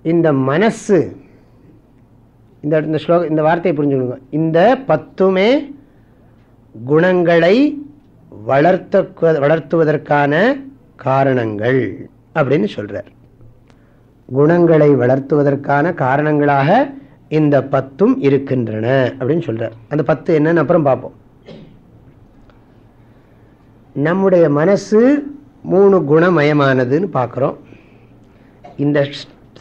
இந்த மனசு, இந்த வார்த்தையை புரிஞ்சுக்கணும். இந்த 10மே குணங்களை வளர்த்துவதற்கான காரணங்கள் அப்படின்னு சொல்றார். குணங்களை வளர்த்துவதற்கான காரணங்களாக இந்த 10ம் இருக்கின்றன அப்படின்னு சொல்றார். அந்த 10 என்னன்னு அப்புறம் பார்ப்போம். நம்முடைய மனசு 3 குணமயமானதுன்னு பார்க்குறோம். இந்த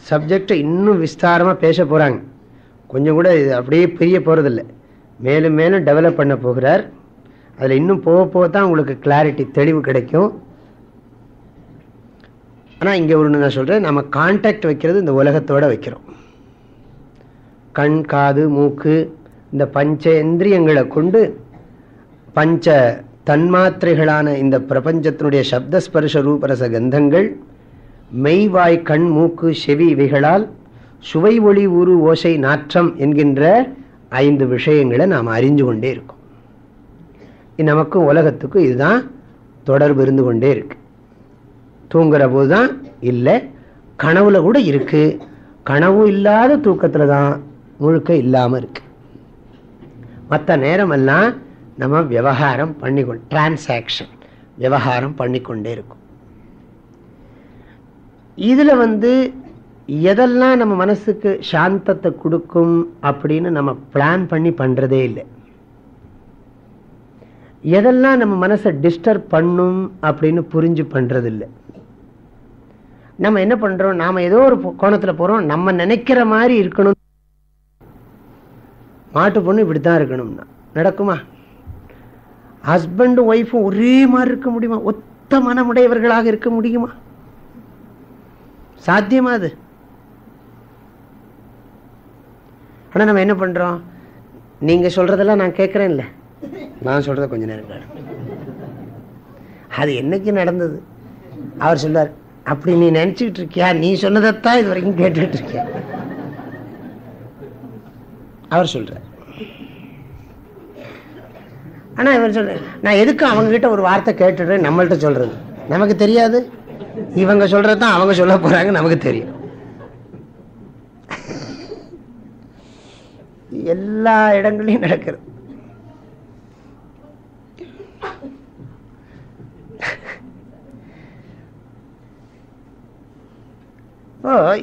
சப்ஜெக்டை இன்னும் விஸ்தாரமாக பேச போகிறாங்க. கொஞ்சம் கூட இது அப்படியே பிரிய போகிறதில்ல, மேலும் மேலும் டெவலப் பண்ண போகிறார். அதில் இன்னும் போக போக தான் உங்களுக்கு கிளாரிட்டி, தெளிவு கிடைக்கும். ஆனால் இங்கே ஒன்று நான் சொல்கிறேன், நம்ம கான்டாக்ட் வைக்கிறது இந்த உலகத்தோடு வைக்கிறோம். கண், காது, மூக்கு, இந்த பஞ்சேந்திரியங்களை கொண்டு பஞ்ச தன்மாத்திரைகளான இந்த பிரபஞ்சத்தினுடைய சப்தஸ்பர்ஷ ரூபரச கந்தங்கள், மெய்வாய் கண் மூக்கு செவி இவைகளால் சுவை ஒளி ஊறு ஓசை நாற்றம் என்கின்ற 5 விஷயங்களை நாம் அறிஞ்சு கொண்டே இருக்கோம். நமக்கும் உலகத்துக்கும் இதுதான் தொடர்பு இருந்து கொண்டே இருக்கு. தூங்குற போது தான் இல்லை, கனவுல கூட இருக்கு. கனவு இல்லாத தூக்கத்தில் தான் முழுக்க இல்லாமல் இருக்கு. மற்ற நேரமெல்லாம் நம்ம விவகாரம் பண்ணிக்கொண்டு, டிரான்சாக்ஷன் விவகாரம் பண்ணிக்கொண்டே இருக்கும். இதில் எதெல்லாம் நம்ம மனசுக்கு சாந்தத்தை கொடுக்கும் அப்படின்னு நம்ம பிளான் பண்ணி பண்ணுறதே இல்லை. எதெல்லாம் நம்ம மனசை டிஸ்டர்ப் பண்ணும் அப்படின்னு புரிஞ்சு பண்ணுறதில்லை. நம்ம என்ன பண்ணுறோம், நாம் ஏதோ ஒரு கோணத்தில் போகிறோம், நம்ம நினைக்கிற மாதிரி இருக்கணும். மாட்டு பொண்ணு இப்படி தான் இருக்கணும்னா நடக்குமா? ஹஸ்பண்டும் ஒய்ஃபும் ஒரே மாதிரி இருக்க முடியுமா? ஒத்த மனமுடையவர்களாக இருக்க முடியுமா? சாத்தியமா அது? ஆனால் நம்ம என்ன பண்ணுறோம், நீங்கள் சொல்கிறதெல்லாம் நான் கேட்குறேன் இல்லை, நான் சொல்கிறத கொஞ்சம் நேரம் அது என்னைக்கு நடந்தது. அவர் சொல்லுவார், அப்படி நீ நினச்சிக்கிட்டு இருக்கியா, நீ சொன்னதைத்தான் இது வரைக்கும் கேட்டுட்டு இருக்கியா. அவர் சொல்கிறார். ஆனால் இவர் சொல்ற, நான் எதுக்கு அவங்ககிட்ட ஒரு வார்த்தை கேட்டுடுறேன், நம்மள்கிட்ட சொல்கிறது நமக்கு தெரியாது. இவங்க சொல்கிறது தான் அவங்க சொல்ல போகிறாங்க, நமக்கு தெரியும். எல்லா இடங்களையும் நடக்கிறது.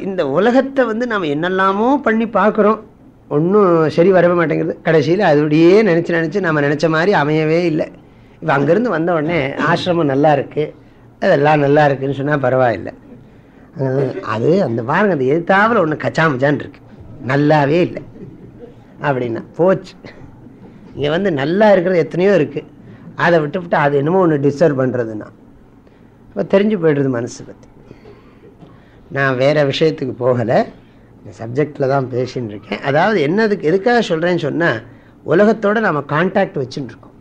இந்த உலகத்தை நாம் என்னெல்லாமோ பண்ணி பார்க்குறோம், ஒன்றும் சரி வரவே மாட்டேங்கிறது. கடைசியில் அதுபடியே நினச்சி நம்ம நினச்ச மாதிரி அமையவே இல்லை. இப்போ அங்கேருந்து வந்த உடனே ஆசிரமம் நல்லா இருக்குது, அதெல்லாம் நல்லா இருக்குதுன்னு சொன்னால் பரவாயில்லை. அது அந்த பாருங்க, அந்த எதிர்த்தாவில் ஒன்று கச்சாமச்சான் இருக்கு, நல்லாவே இல்லை அப்படின்னா போச்சு. இங்கே நல்லா இருக்கிறது எத்தனையோ இருக்குது, அதை விட்டு அது என்னமோ ஒன்று டிஸ்டர்ப் பண்ணுறதுன்னா இப்போ தெரிஞ்சு போய்டுறது மனசு பற்றி. நான் வேறு விஷயத்துக்கு போகலை, இந்த சப்ஜெக்டில் தான் பேசின்னு இருக்கேன். அதாவது என்னதுக்கு எதுக்காக சொல்கிறேன்னு சொன்னால், உலகத்தோடு நாம் கான்டாக்ட் வச்சுட்டு இருக்கோம்.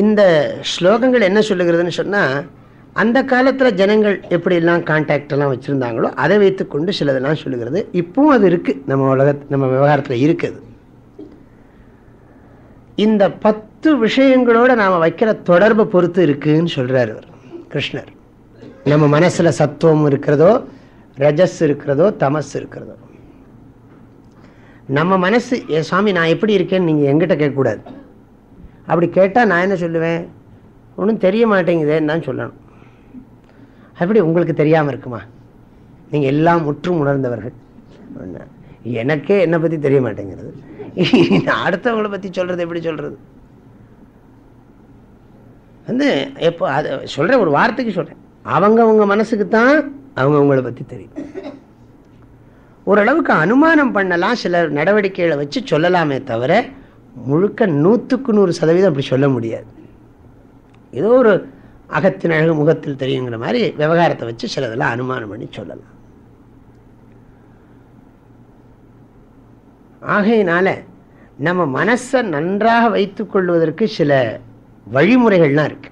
இந்த ஸ்லோகங்கள் என்ன சொல்லுகிறதுன்னு சொன்னால், அந்த காலத்தில் ஜனங்கள் எப்படிலாம் கான்டாக்டெல்லாம் வச்சுருந்தாங்களோ அதை வைத்துக்கொண்டு சிலதெல்லாம் சொல்லுகிறது. இப்பவும் அது இருக்குது, நம்ம விவகாரத்தில் இருக்குது. இந்த 10 விஷயங்களோடு நாம் வைக்கிற தொடர்பை பொறுத்து இருக்குதுன்னு சொல்கிறார் அவர் கிருஷ்ணர். நம்ம மனசில் சத்துவம் இருக்கிறதோ, ரஜஸ் இருக்கிறதோ, தமஸ் இருக்கிறதோ. நம்ம மனசு, சுவாமி நான் எப்படி இருக்கேன்னு நீங்கள் எங்கிட்ட கேட்கக்கூடாது. அப்படி கேட்டால் நான் என்ன சொல்லுவேன், ஒன்றும் தெரிய மாட்டேங்குதேன்னு தான் சொல்லணும். அப்படி உங்களுக்கு தெரியாமல் இருக்குமா? நீங்கள் எல்லாம் முற்றும் உணர்ந்தவர்கள். எனக்கே என்னை பற்றி தெரிய மாட்டேங்கிறது, அடுத்தவங்களை பற்றி சொல்கிறது எப்படி சொல்கிறது? எப்போ அதை சொல்கிறேன், ஒரு வார்த்தைக்கு சொல்கிறேன், அவங்கவுங்க மனசுக்கு தான் அவங்கவுங்களை பற்றி தெரியும். ஓரளவுக்கு அனுமானம் பண்ணலாம், சில நடவடிக்கைகளை வச்சு சொல்லலாமே தவிர முழுக்க 100% அப்படி சொல்ல முடியாது. ஏதோ ஒரு அகத்தின் அழகு முகத்தில் தெரியுங்கிற மாதிரி விவகாரத்தை வச்சு சிலதெல்லாம் அனுமானம் பண்ணி சொல்லலாம். ஆகையினால நம்ம மனசை நன்றாக வைத்து கொள்வதற்கு சில வழிமுறைகள்லாம் இருக்கு.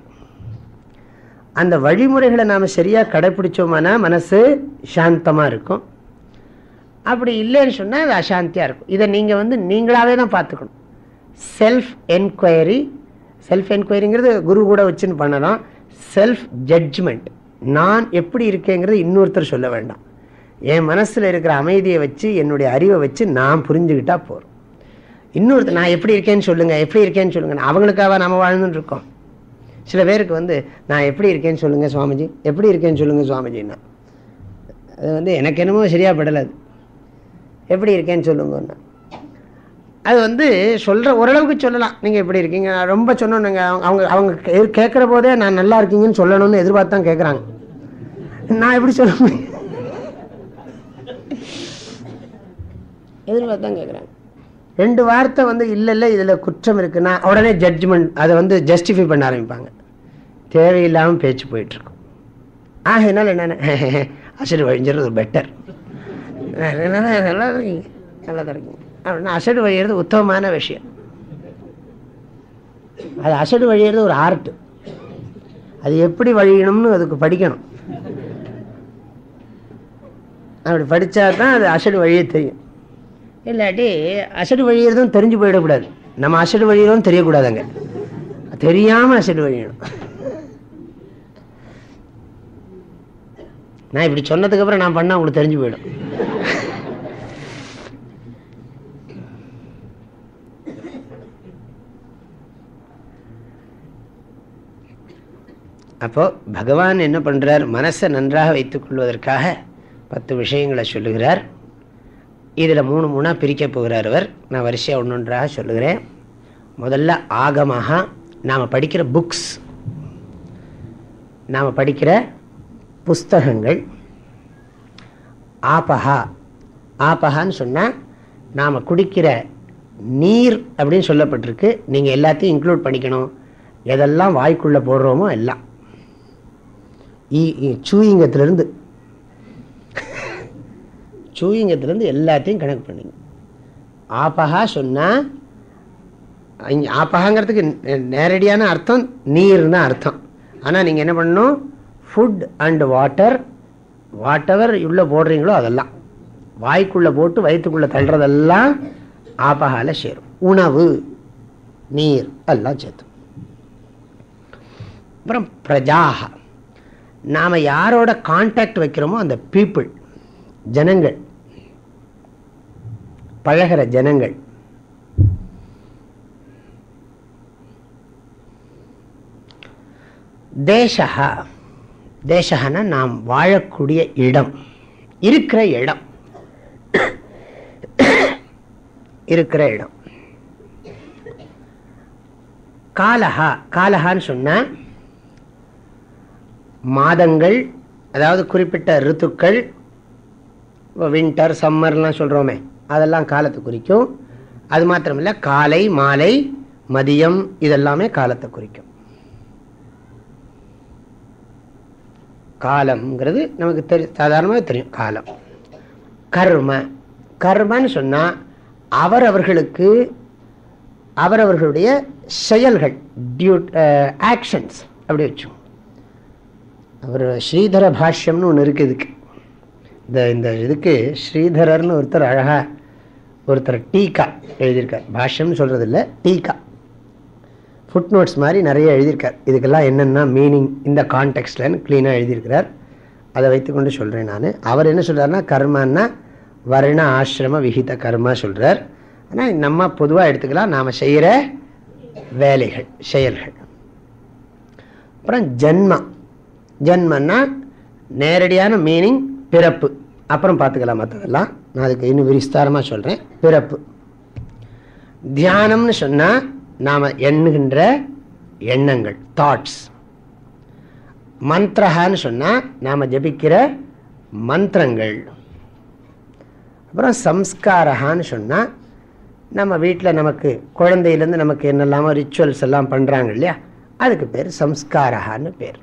அந்த வழிமுறைகளை நாம் சரியாக கடைப்பிடிச்சோம்னா மனசு சாந்தமாக இருக்கும். அப்படி இல்லைன்னு சொன்னால் அது அசாந்தியாக இருக்கும். இதை நீங்கள் நீங்களாகவே தான் பார்த்துக்கணும். செல்ஃப் என்கொயரிங்கிறது குரு கூட வச்சுன்னு பண்ணலாம். செல்ஃப் ஜட்ஜ்மெண்ட், நான் எப்படி இருக்கேங்கிறது இன்னொருத்தர் சொல்ல வேண்டாம். என் மனசில் இருக்கிற அமைதியை வச்சு, என்னுடைய அறிவை வச்சு நான் புரிஞ்சுக்கிட்டா போகிறோம். இன்னொருத்தர் நான் எப்படி இருக்கேன்னு சொல்லுங்கள், அவங்களுக்காக நம்ம வாழ்ந்துட்டு இருக்கோம். சில பேருக்கு நான் எப்படி இருக்கேன்னு சொல்லுங்கள் சுவாமிஜி, எப்படி இருக்கேன்னு சொல்லுங்கள் சுவாமிஜின்னா அது எனக்கு என்னமோ சரியாக படலை. அது எப்படி இருக்கேன்னு சொல்லுங்கன்னா அது சொல்கிற ஓரளவுக்கு சொல்லலாம். நீங்கள் எப்படி இருக்கீங்க ரொம்ப சொன்னோன்னுங்க, அவங்க கேட்குற போதே நான் நல்லா இருக்கீங்கன்னு சொல்லணும்னு எதிர்பார்த்து தான் கேட்குறாங்க. நான் எப்படி சொல்ல முடியும்? எதிர்பார்த்து தான் கேட்குறாங்க. 2 வார்த்தை இல்லை இதில் குற்றம் இருக்குன்னா உடனே ஜட்ஜ்மெண்ட், அதை ஜஸ்டிஃபை பண்ண ஆரம்பிப்பாங்க. தேவையில்லாமல் பேச்சு போயிட்டுருக்கும். என்னால் என்னென்ன அசடு வழிஞ்சிறது பெட்டர், நல்லா இருக்கீங்க நல்லா தான் இருக்கீங்க அப்படின்னா அசடு வழியிறது உத்தமமான விஷயம். அது அசடு வழியிறது ஒரு ஆர்ட். அது எப்படி வழியணும்னு அதுக்கு படிக்கணும். அப்படி படித்தா தான் அது அசடு வழியே தெரியும். இல்லாட்டி அசடு வழியிறதும் தெரிஞ்சு போயிடக்கூடாது. நம்ம அசடு வழியிறதும் தெரியக்கூடாதுங்க, தெரியாமல் அசடு வழியணும். நான் இப்படி சொன்னதுக்கப்புறம் நான் பண்ணால் உங்களுக்கு தெரிஞ்சு போயிடும். அப்போ பகவான் என்ன பண்ணுறார்? மனசை நன்றாக வைத்துக் கொள்வதற்காக 10 விஷயங்களை சொல்லுகிறார். இதில் 3 பிரிக்க போகிறார் அவர். நான் வரிசையாக ஒன்றொன்றாக சொல்லுகிறேன். முதல்ல ஆகமாக, நாம் படிக்கிற புக்ஸ், நாம் படிக்கிற புஸ்தகங்கள். ஆபஹா, ஆபஹான்னு சொன்னால் நாம் குடிக்கிற நீர் அப்படின்னு சொல்லப்பட்டிருக்கு. நீங்கள் எல்லாத்தையும் இன்க்ளூட் பண்ணிக்கணும். எதெல்லாம் வாய்க்குள்ளே போடுறோமோ எல்லாம், சூயிங்கத்திலேருந்து எல்லாத்தையும் கணக்கு பண்ணிங்க. ஆபஹா சொன்னால், ஆபஹாங்கிறதுக்கு நேரடியான அர்த்தம் நீர்னு அர்த்தம். ஆனால் நீங்கள் என்ன பண்ணணும்? ஃபுட் அண்ட் வாட்டர், வாட்டவர் உள்ளே போடுறீங்களோ அதெல்லாம் வாய்க்குள்ளே போட்டு வயிற்றுக்குள்ளே தள்ளுறதெல்லாம் ஆபஹால சேரும். உணவு, நீர் எல்லாம் சேர்த்து. அப்புறம் பிரஜாஹா, நாம் யாரோட கான்டாக்ட் வைக்கிறோமோ அந்த பீப்புள், ஜனங்கள், பழகிற ஜனங்கள். தேசஹா, தேசஹனா நாம் வாழக்கூடிய இடம், இருக்கிற இடம், இருக்கிற இடம். காலஹா, காலஹான்னு சொன்ன மாதங்கள், அதாவது குறிப்பிட்ட ரித்துக்கள், வின்டர் சம்மர்லாம் சொல்கிறோமே அதெல்லாம் காலத்தை குறிக்கும். அது மாத்திரமில்லை, காலை மாலை மதியம் இதெல்லாமே காலத்தை குறிக்கும். காலம்ங்கிறது நமக்கு சாதாரணமாக தெரியும் காலம். கர்ம, கர்மன்னு சொன்னால் அவரவர்களுக்கு அவரவர்களுடைய செயல்கள், ஆக்ஷன்ஸ் அப்படி வச்சோம். அவர் ஸ்ரீதர பாஷ்யம்னு ஒன்று இருக்குது இதுக்கு. இந்த இதுக்கு ஸ்ரீதரர்னு ஒருத்தர் அழகாக ஒருத்தர் டீக்கா எழுதியிருக்கார். பாஷ்யம்னு சொல்கிறது இல்லை, டீக்கா, ஃபுட் நோட்ஸ் மாதிரி நிறைய எழுதியிருக்கார். இதுக்கெல்லாம் என்னென்ன மீனிங் இந்த கான்டெக்ஸ்ட்லன்னு க்ளீனாக எழுதியிருக்கிறார். அதை வைத்துக்கொண்டு சொல்கிறேன் நான். அவர் என்ன சொல்கிறாருன்னா, கர்மான்னா வர்ண ஆசிரம விகித கர்மா சொல்கிறார். ஆனால் நம்ம பொதுவாக எடுத்துக்கலாம், நாம் செய்கிற வேலைகள், செயல்கள். அப்புறம் ஜன்மா, ஜன்மன்னா நேரடியான மீனிங் பிறப்பு. அப்புறம் பார்த்துக்கலாம் மற்றதெல்லாம், நான் அதுக்கு இன்னும் விஸ்தாரமாக சொல்கிறேன். பிறப்பு. தியானம்னு சொன்னால் நாம் எண்ணுகின்ற எண்ணங்கள், தாட்ஸ். மந்திரஹான்னு சொன்னால் நாம் ஜபிக்கிற மந்திரங்கள். அப்புறம் சம்ஸ்காரஹான்னு சொன்னால் நம்ம வீட்டில் நமக்கு குழந்தையிலேருந்து நமக்கு என்னெல்லாமோ ரிச்சுவல்ஸ் எல்லாம் பண்ணுறாங்க இல்லையா, அதுக்கு பேர் சம்ஸ்காரஹான்னு பேர்.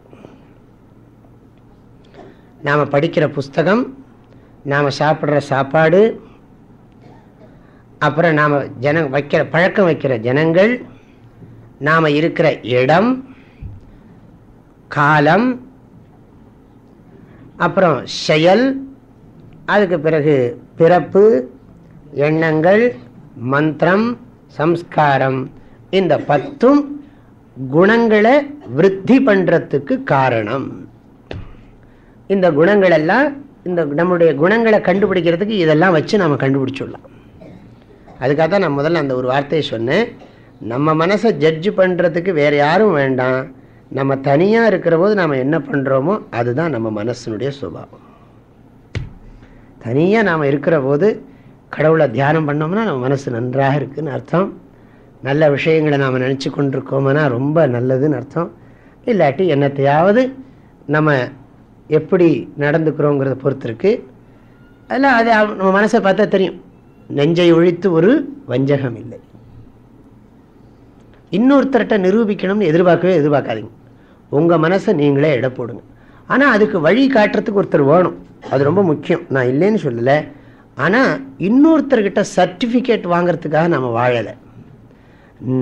நாம் படிக்கிற புஸ்தகம், நாம் சாப்பிட்ற சாப்பாடு, அப்புறம் நாம் பழக்கம் வைக்கிற ஜனங்கள், நாம் இருக்கிற இடம், காலம், அப்புறம் செயல், அதுக்கு பிறகு பிறப்பு, எண்ணங்கள், மந்திரம், சம்ஸ்காரம். இந்த 10ம் குணங்களை விருத்தி பண்ணுறதுக்கு காரணம். இந்த குணங்கள் எல்லாம், இந்த நம்முடைய குணங்களை கண்டுபிடிக்கிறதுக்கு இதெல்லாம் வச்சு நாம் கண்டுபிடிச்சிடலாம். அதுக்காக தான் நான் முதல்ல அந்த ஒரு வார்த்தையை சொன்னேன். நம்ம மனசை ஜட்ஜ் பண்ணுறதுக்கு வேறு யாரும் வேண்டாம். நம்ம தனியாக இருக்கிற போது நாம் என்ன பண்ணுறோமோ அதுதான் நம்ம மனசினுடைய சுபாவம். தனியாக நாம் இருக்கிற போது கடவுளை தியானம் பண்ணோம்னா நம்ம மனசு நன்றாக இருக்குதுன்னு அர்த்தம். நல்ல விஷயங்களை நாம் நினச்சி கொண்டிருக்கோம்னா ரொம்ப நல்லதுன்னு அர்த்தம். இல்லாட்டி என்னத்தையாவது நம்ம எப்படி நடந்துக்கிறோங்கிறத பொறுத்து இருக்கு. அதெல்லாம் அது நம்ம மனசை பார்த்தா தெரியும். நெஞ்சை ஒழித்து ஒரு வஞ்சகம் இல்லை. இன்னொருத்தர்கிட்ட நிரூபிக்கணும்னு எதிர்பார்க்காதீங்க. உங்கள் மனசை நீங்களே எடை போடுங்க. ஆனால் அதுக்கு வழி காட்டுறதுக்கு ஒருத்தர் வேணும். அது ரொம்ப முக்கியம். நான் இல்லைன்னு சொல்லலை. ஆனால் இன்னொருத்தர்கிட்ட சர்டிஃபிகேட் வாங்கிறதுக்காக நம்ம வாழலை.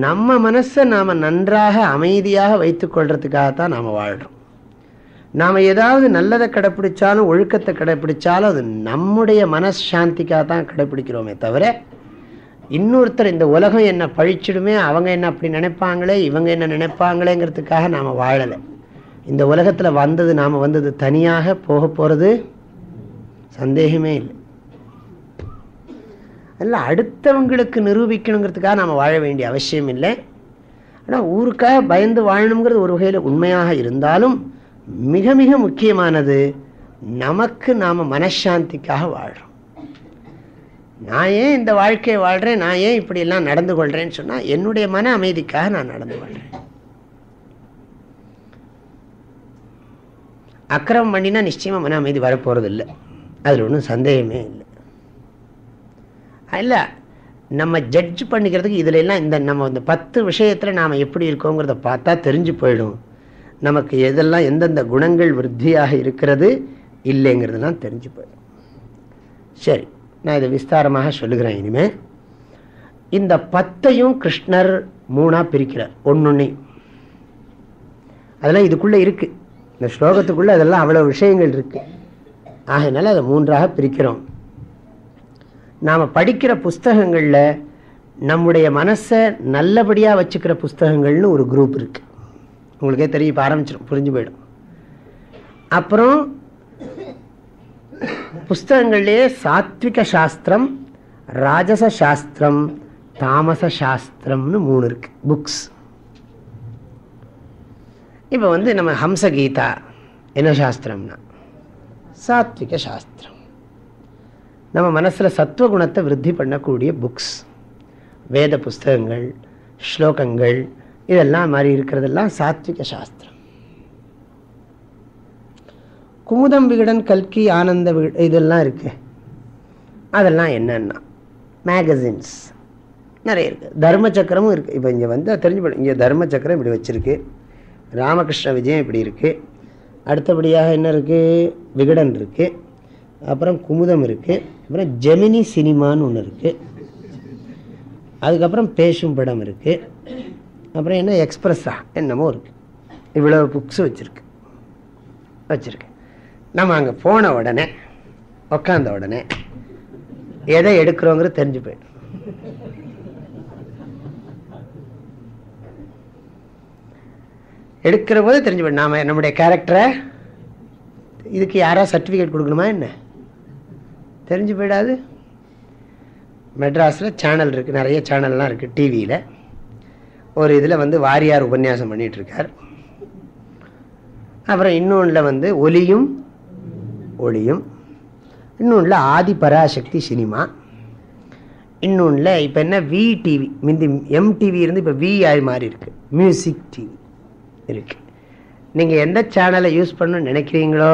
நம்ம மனசை நாம் நன்றாக அமைதியாக வைத்து கொள்றதுக்காகத்தான் நாம் வாழ்கிறோம். நாம் ஏதாவது நல்லதை கடைப்பிடிச்சாலும் ஒழுக்கத்தை கடைப்பிடிச்சாலும் அது நம்முடைய மனசாந்திக்காக தான் கடைப்பிடிக்கிறோமே தவிர இன்னொருத்தர் இந்த உலகம் என்ன பழிச்சிடுமே, அவங்க என்ன அப்படி நினைப்பாங்களே, இவங்க என்ன நினைப்பாங்களேங்கிறதுக்காக நாம் வாழலை. இந்த உலகத்தில் வந்தது நாம் வந்தது தனியாக போக போகிறது சந்தேகமே இல்லை. அதில் அடுத்தவங்களுக்கு நிரூபிக்கணுங்கிறதுக்காக நாம் வாழ வேண்டிய அவசியம் இல்லை. ஆனால் ஊருக்காக பயந்து வாழணுங்கிறது ஒரு வகையில் உண்மையாக இருந்தாலும் மிக மிக முக்கியமானது நமக்கு நாம் மனசாந்திக்காக வாழ்கிறோம். நான் ஏன் இந்த வாழ்க்கையை வாழ்கிறேன், நான் ஏன் இப்படியெல்லாம் நடந்து கொள்கிறேன்னு சொன்னால் என்னுடைய மன அமைதிக்காக நான் நடந்து கொள்கிறேன். அக்கிரமம் பண்ணினா நிச்சயமாக மன அமைதி வரப்போகிறது இல்லை. அதில் ஒன்றும் சந்தேகமே இல்லை. இல்லை, நம்ம ஜட்ஜ் பண்ணிக்கிறதுக்கு இதில் எல்லாம் நம்ம இந்த 10 விஷயத்தில் நாம் எப்படி இருக்கோங்கிறத பார்த்தா தெரிஞ்சு போயிடும். நமக்கு எதெல்லாம் எந்தெந்த குணங்கள் விருத்தியாக இருக்கிறது இல்லைங்கிறதெல்லாம் தெரிஞ்சு போயிடும். சரி, நான் இதை விஸ்தாரமாக சொல்லுகிறேன். இனிமேல் இந்த 10ஐயும் கிருஷ்ணர் 3ஆக பிரிக்கிறார். ஒன்னொன்னே அதெல்லாம் இதுக்குள்ளே இருக்குது. இந்த ஸ்லோகத்துக்குள்ளே அதெல்லாம் அவ்வளோ விஷயங்கள் இருக்குது. ஆகையினால அதை 3ஆக பிரிக்கிறோம். நாம் படிக்கிற புஸ்தகங்களில் நம்முடைய மனசை நல்லபடியாக வச்சுக்கிற புஸ்தகங்கள்னு ஒரு குரூப் இருக்குது. உங்களுக்கே தெரியும், இப்போ ஆரம்பிச்சிடும், புரிஞ்சு போயிடும். அப்புறம் புஸ்தகங்கள்லேயே சாத்விக சாஸ்திரம், ராஜச சாஸ்திரம், தாமச சாஸ்திரம்னு 3 இருக்கு புக்ஸ். இப்போ நம்ம ஹம்சகீதா என்ன சாஸ்திரம்னா சாத்விக சாஸ்திரம். நம்ம மனசில் சத்துவகுணத்தை விருத்தி பண்ணக்கூடிய புக்ஸ், வேத புஸ்தகங்கள், ஸ்லோகங்கள், இதெல்லாம் மாதிரி இருக்கிறதெல்லாம் சாத்விக சாஸ்திரம். குமுதம் விகடன், கல்கி, ஆனந்த விகடன் இதெல்லாம் இருக்கு. அதெல்லாம் என்னன்னா மேகசின்ஸ் நிறைய இருக்குது. தர்ம சக்கரமும் இருக்குது. இப்போ இங்கே தெரிஞ்சு போடும். இங்கே தர்ம சக்கரம் இப்படி வச்சுருக்கு, ராமகிருஷ்ண விஜயம் இப்படி இருக்குது. அடுத்தபடியாக என்ன இருக்குது, விகடன் இருக்குது, அப்புறம் குமுதம் இருக்குது, அப்புறம் ஜெமினி சினிமான்னு ஒன்று இருக்குது, அதுக்கப்புறம் பேசும் படம் இருக்குது, அப்புறம் என்ன எக்ஸ்பிரஸா என்னமோ இருக்குது. இவ்வளோ புக்ஸ் வச்சுருக்கு. நம்ம அங்கே போன உடனே உக்காந்த உடனே எதை எடுக்கிறோங்கிறது தெரிஞ்சு போயிடும். எடுக்கிற போது தெரிஞ்சு போயிடும். நாம நம்முடைய கேரக்டரை இதுக்கு யாராவது சர்டிஃபிகேட் கொடுக்கணுமா என்ன, தெரிஞ்சு போயிடாது. மெட்ராஸில் சேனல் இருக்குது, நிறைய சேனல்லாம் இருக்குது. டிவியில் ஒரு இதில் வாரியார் உபன்யாசம் பண்ணிகிட்ருக்கார். அப்புறம் இன்னொன்றில் ஒலியும் ஒளியும், இன்னொன்றில் ஆதி பராசக்தி சினிமா, இன்னொன்றில் இப்போ என்ன விடிவி, முந்தி எம்டிவி இருந்து இப்போ விஐ மாதிரி இருக்குது, மியூசிக் டிவி இருக்குது. நீங்கள் எந்த சேனலை யூஸ் பண்ணணும்னு நினைக்கிறீங்களோ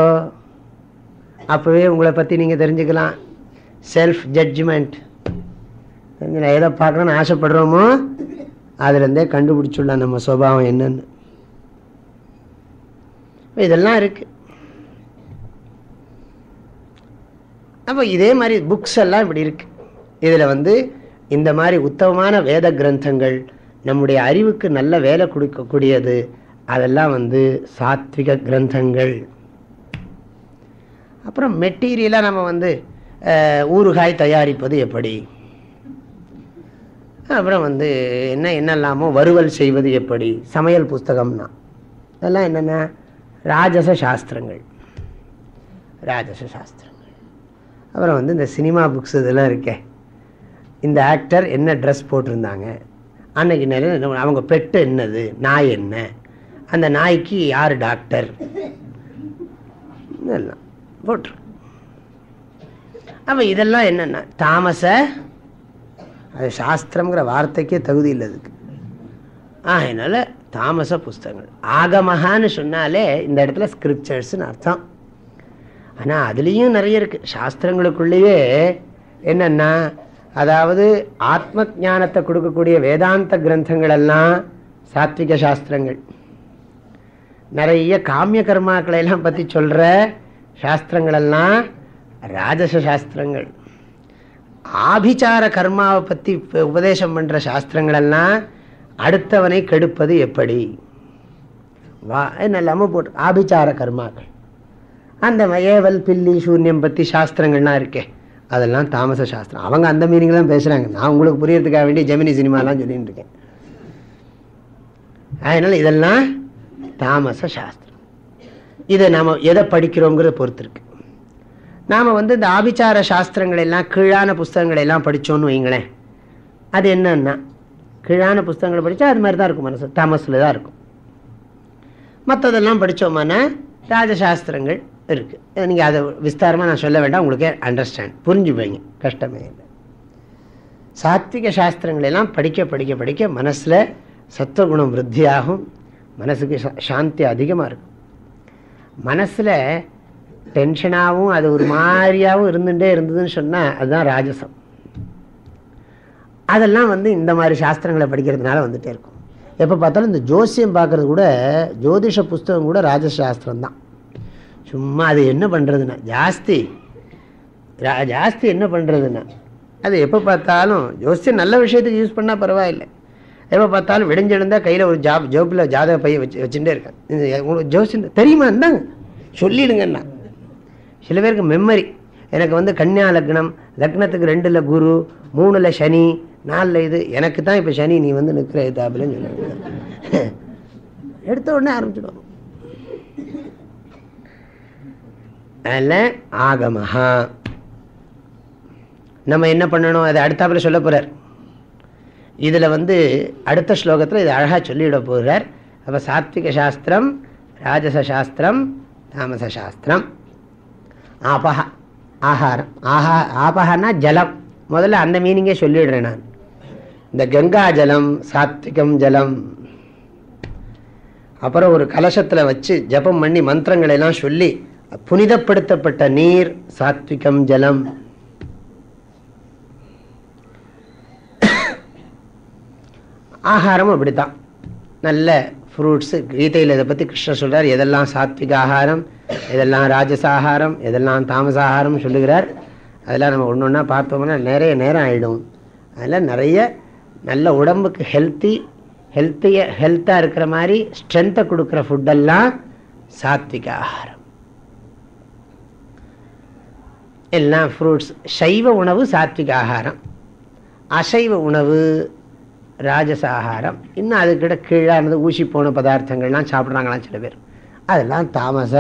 அப்போவே உங்களை பற்றி நீங்கள் தெரிஞ்சுக்கலாம். Self judgment. நான் எதை பார்க்கணுன்னு ஆசைப்படுறோமோ அதுலேருந்தே கண்டுபிடிச்சுடலாம் நம்ம சுபாவம் என்னன்னு. இதெல்லாம் இருக்குது. அப்போ இதே மாதிரி புக்ஸ் எல்லாம் இப்படி இருக்கு. இதில் இந்த மாதிரி உத்தமமான வேத கிரந்தங்கள், நம்முடைய அறிவுக்கு நல்ல வேலை கொடுக்கக்கூடியது, அதெல்லாம் சாத்விக கிரந்தங்கள். அப்புறம் மெட்டீரியலாக நம்ம ஊறுகாய் தயாரிப்பது எப்படி, அப்புறம் என்னெல்லாமோ வறுவல் செய்வது எப்படி, சமையல் புஸ்தகம்னா அதெல்லாம் என்னென்ன ராஜச சாஸ்திரங்கள். அப்புறம் இந்த சினிமா புக்ஸ் இதெல்லாம் இருக்கே, இந்த ஆக்டர் என்ன ட்ரெஸ் போட்டிருந்தாங்க, அன்னைக்கு நிறைய அவங்க பெட்டு என்னது, நாய் என்ன, அந்த நாய்க்கு யார் டாக்டர், இதெல்லாம் போட்டுரு. அப்போ இதெல்லாம் என்னென்னா தாமச, அது சாஸ்திரங்கிற வார்த்தைக்கே தகுதி இல்லை அதுக்கு. அதனால தாமச புஸ்தகங்கள். ஆகமகான்னு சொன்னாலே இந்த இடத்துல ஸ்கிரிப்சர்ஸ்னு அர்த்தம். ஆனால் அதுலேயும் நிறைய இருக்குது சாஸ்திரங்களுக்குள்ளேயே. என்னென்னா, அதாவது ஆத்ம ஞானத்தை கொடுக்கக்கூடிய வேதாந்த கிரந்தங்கள் எல்லாம் சாத்விக சாஸ்திரங்கள். நிறைய காமிய கர்மாக்களை எல்லாம் பற்றி சொல்கிற சாஸ்திரங்கள் எல்லாம் ராஜச சாஸ்திரங்கள். ஆபிச்சார கர்மாவை பற்றி உபதேசம் பண்ணுற சாஸ்திரங்கள் எல்லாம் அடுத்தவனை கெடுப்பது எப்படி என்னெல்லாமோ போட்டு ஆபிச்சார கர்மாக்கள். அந்த ஏவல் பில்லி சூன்யம் பற்றி சாஸ்திரங்கள்லாம் இருக்கே, அதெல்லாம் தாமச சாஸ்திரம். அவங்க அந்த மீனிங் தான் பேசுகிறாங்க. நான் உங்களுக்கு புரியறதுக்காக வேண்டி ஜெமினி சினிமாலாம் சொல்லிட்டு இருக்கேன். அதனால் இதெல்லாம் தாமச சாஸ்திரம். இதை நாம் எதை படிக்கிறோங்கிறத பொறுத்து இருக்கு. நாம் இந்த ஆபிச்சார சாஸ்திரங்கள் எல்லாம் கீழான புஸ்தகங்களை எல்லாம் படித்தோன்னு வைங்களேன், அது என்னன்னா கீழான புஸ்தகங்களை படித்தா அது மாதிரி தான் இருக்கும், மனசு தாமஸில் தான் இருக்கும். மற்றதெல்லாம் படித்தோம்னா ராஜசாஸ்திரங்கள் இருக்குது. நீங்கள் அதை விஸ்தாரமாக நான் சொல்ல வேண்டாம், உங்களுக்கு அண்டர்ஸ்டாண்ட் புரிஞ்சுப்பீங்க, கஷ்டமே இல்லை. சாத்விக சாஸ்திரங்கள் எல்லாம் படிக்க படிக்க படிக்க மனசில் சத்துவகுணம் விருத்தியாகும், மனசுக்கு சாந்தி அதிகமாக இருக்கும். மனசில் டென்ஷனாகவும் அது ஒரு மாதிரியாகவும் இருந்துகிட்டே இருந்ததுன்னு சொன்னால் அதுதான் ராஜசம். அதெல்லாம் இந்த மாதிரி சாஸ்திரங்களை படிக்கிறதுனால வந்துகிட்டே இருக்கும். எப்போ பார்த்தாலும் இந்த ஜோசியம் பார்க்குறது கூட, ஜோதிஷ புஸ்தகம் கூட ராஜசாஸ்திரம் தான். சும்மா அது என்ன பண்ணுறதுன்னா ஜாஸ்தி என்ன பண்ணுறதுன்னா, அது எப்போ பார்த்தாலும் ஜோசியம் நல்ல விஷயத்துக்கு யூஸ் பண்ணால் பரவாயில்லை. எப்போ பார்த்தாலும் விடிஞ்செழுந்தால் கையில் ஒரு ஜோப்பில் ஜாதக பையை வச்சுட்டே இருக்கேன். உங்களுக்கு ஜோசியம் தெரியுமா இருந்தாங்க சொல்லிடுங்கண்ணா. சில பேருக்கு மெமரி. எனக்கு கன்னியா லக்னம், லக்னத்துக்கு 2ல் குரு, 3ல் சனி, 4ல் இது. எனக்கு தான் இப்போ சனி நீ நிற்கிற தாப்பிலன்னு சொல்லுவாங்க. எடுத்த உடனே ஆரம்பிச்சிடுவோம். அதில் ஆகமஹா நம்ம என்ன பண்ணணும், அதை அடுத்தாப்புல சொல்ல போகிறார். இதில் அடுத்த ஸ்லோகத்தில் இது அழகாக சொல்லிவிட போகிறார். அப்போ சாத்விக சாஸ்திரம், ராஜச சாஸ்திரம், தாமச சாஸ்திரம். ஆபஹா ஆகாரம். ஆபஹான்னா ஜலம். முதல்ல அந்த மீனிங்கே சொல்லிடுறேன் நான். இந்த கங்கா ஜலம் சாத்விகம் ஜலம். அப்புறம் ஒரு கலசத்தில் வச்சு ஜபம் பண்ணி மந்திரங்களை எல்லாம் சொல்லி புனிதப்படுத்தப்பட்ட நீர் சாத்விகம் ஜலம். ஆகாரம் அப்படித்தான், நல்ல ஃப்ரூட்ஸு. கீதையில் இதை பற்றி கிருஷ்ணர் சொல்கிறார், எதெல்லாம் சாத்விக ஆகாரம், எதெல்லாம் ராஜசாகாரம், எதெல்லாம் தாமசாகாரம் சொல்லுகிறார். அதெல்லாம் நம்ம ஒன்று ஒன்றா பார்த்தோம்னா நிறைய நேரம் ஆகிடும். அதில் நிறைய நல்ல உடம்புக்கு ஹெல்த்தாக இருக்கிற மாதிரி ஸ்ட்ரென்த்தை கொடுக்குற ஃபுட்டெல்லாம் சாத்விக ஆகாரம். எல்லாம் ஃப்ரூட்ஸ். சைவ உணவு சாத்விக ஆகாரம், அசைவ உணவு ராஜசாகாரம். இன்னும் அதுக்கிட்ட கீழானது ஊசி போன பதார்த்தங்கள்லாம் சாப்பிட்றாங்களாம் சில பேர், அதெல்லாம் தாமச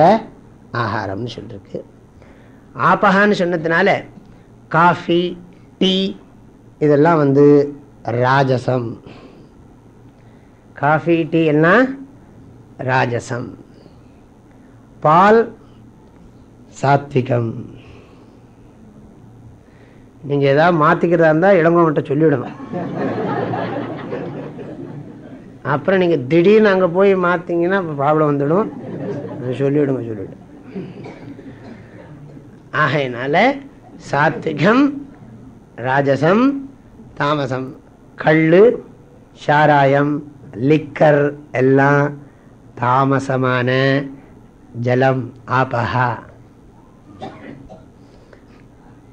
ஆகாரம்னு சொல்லிருக்கு. ஆபகான்னு சொன்னதுனால காஃபி, டீ இதெல்லாம் ராஜசம். காஃபி டீ எல்லாம் ராஜசம். பால் சாத்விகம். நீங்கள் ஏதாவது மாற்றிக்கிறதா இருந்தால் இளங்கோவன்கிட்ட சொல்லிவிடணும். அப்புறம் நீங்கள் திடீர்னு அங்கே போய் மாற்றிங்கன்னா ப்ராப்ளம் வந்துடும். சொல்லிவிடுங்க. ஆகையினால சாத்விகம், ராஜசம், தாமசம். கள்ளு, சாராயம், லிக்கர் எல்லாம் தாமசமான ஜலம். ஆபஹா.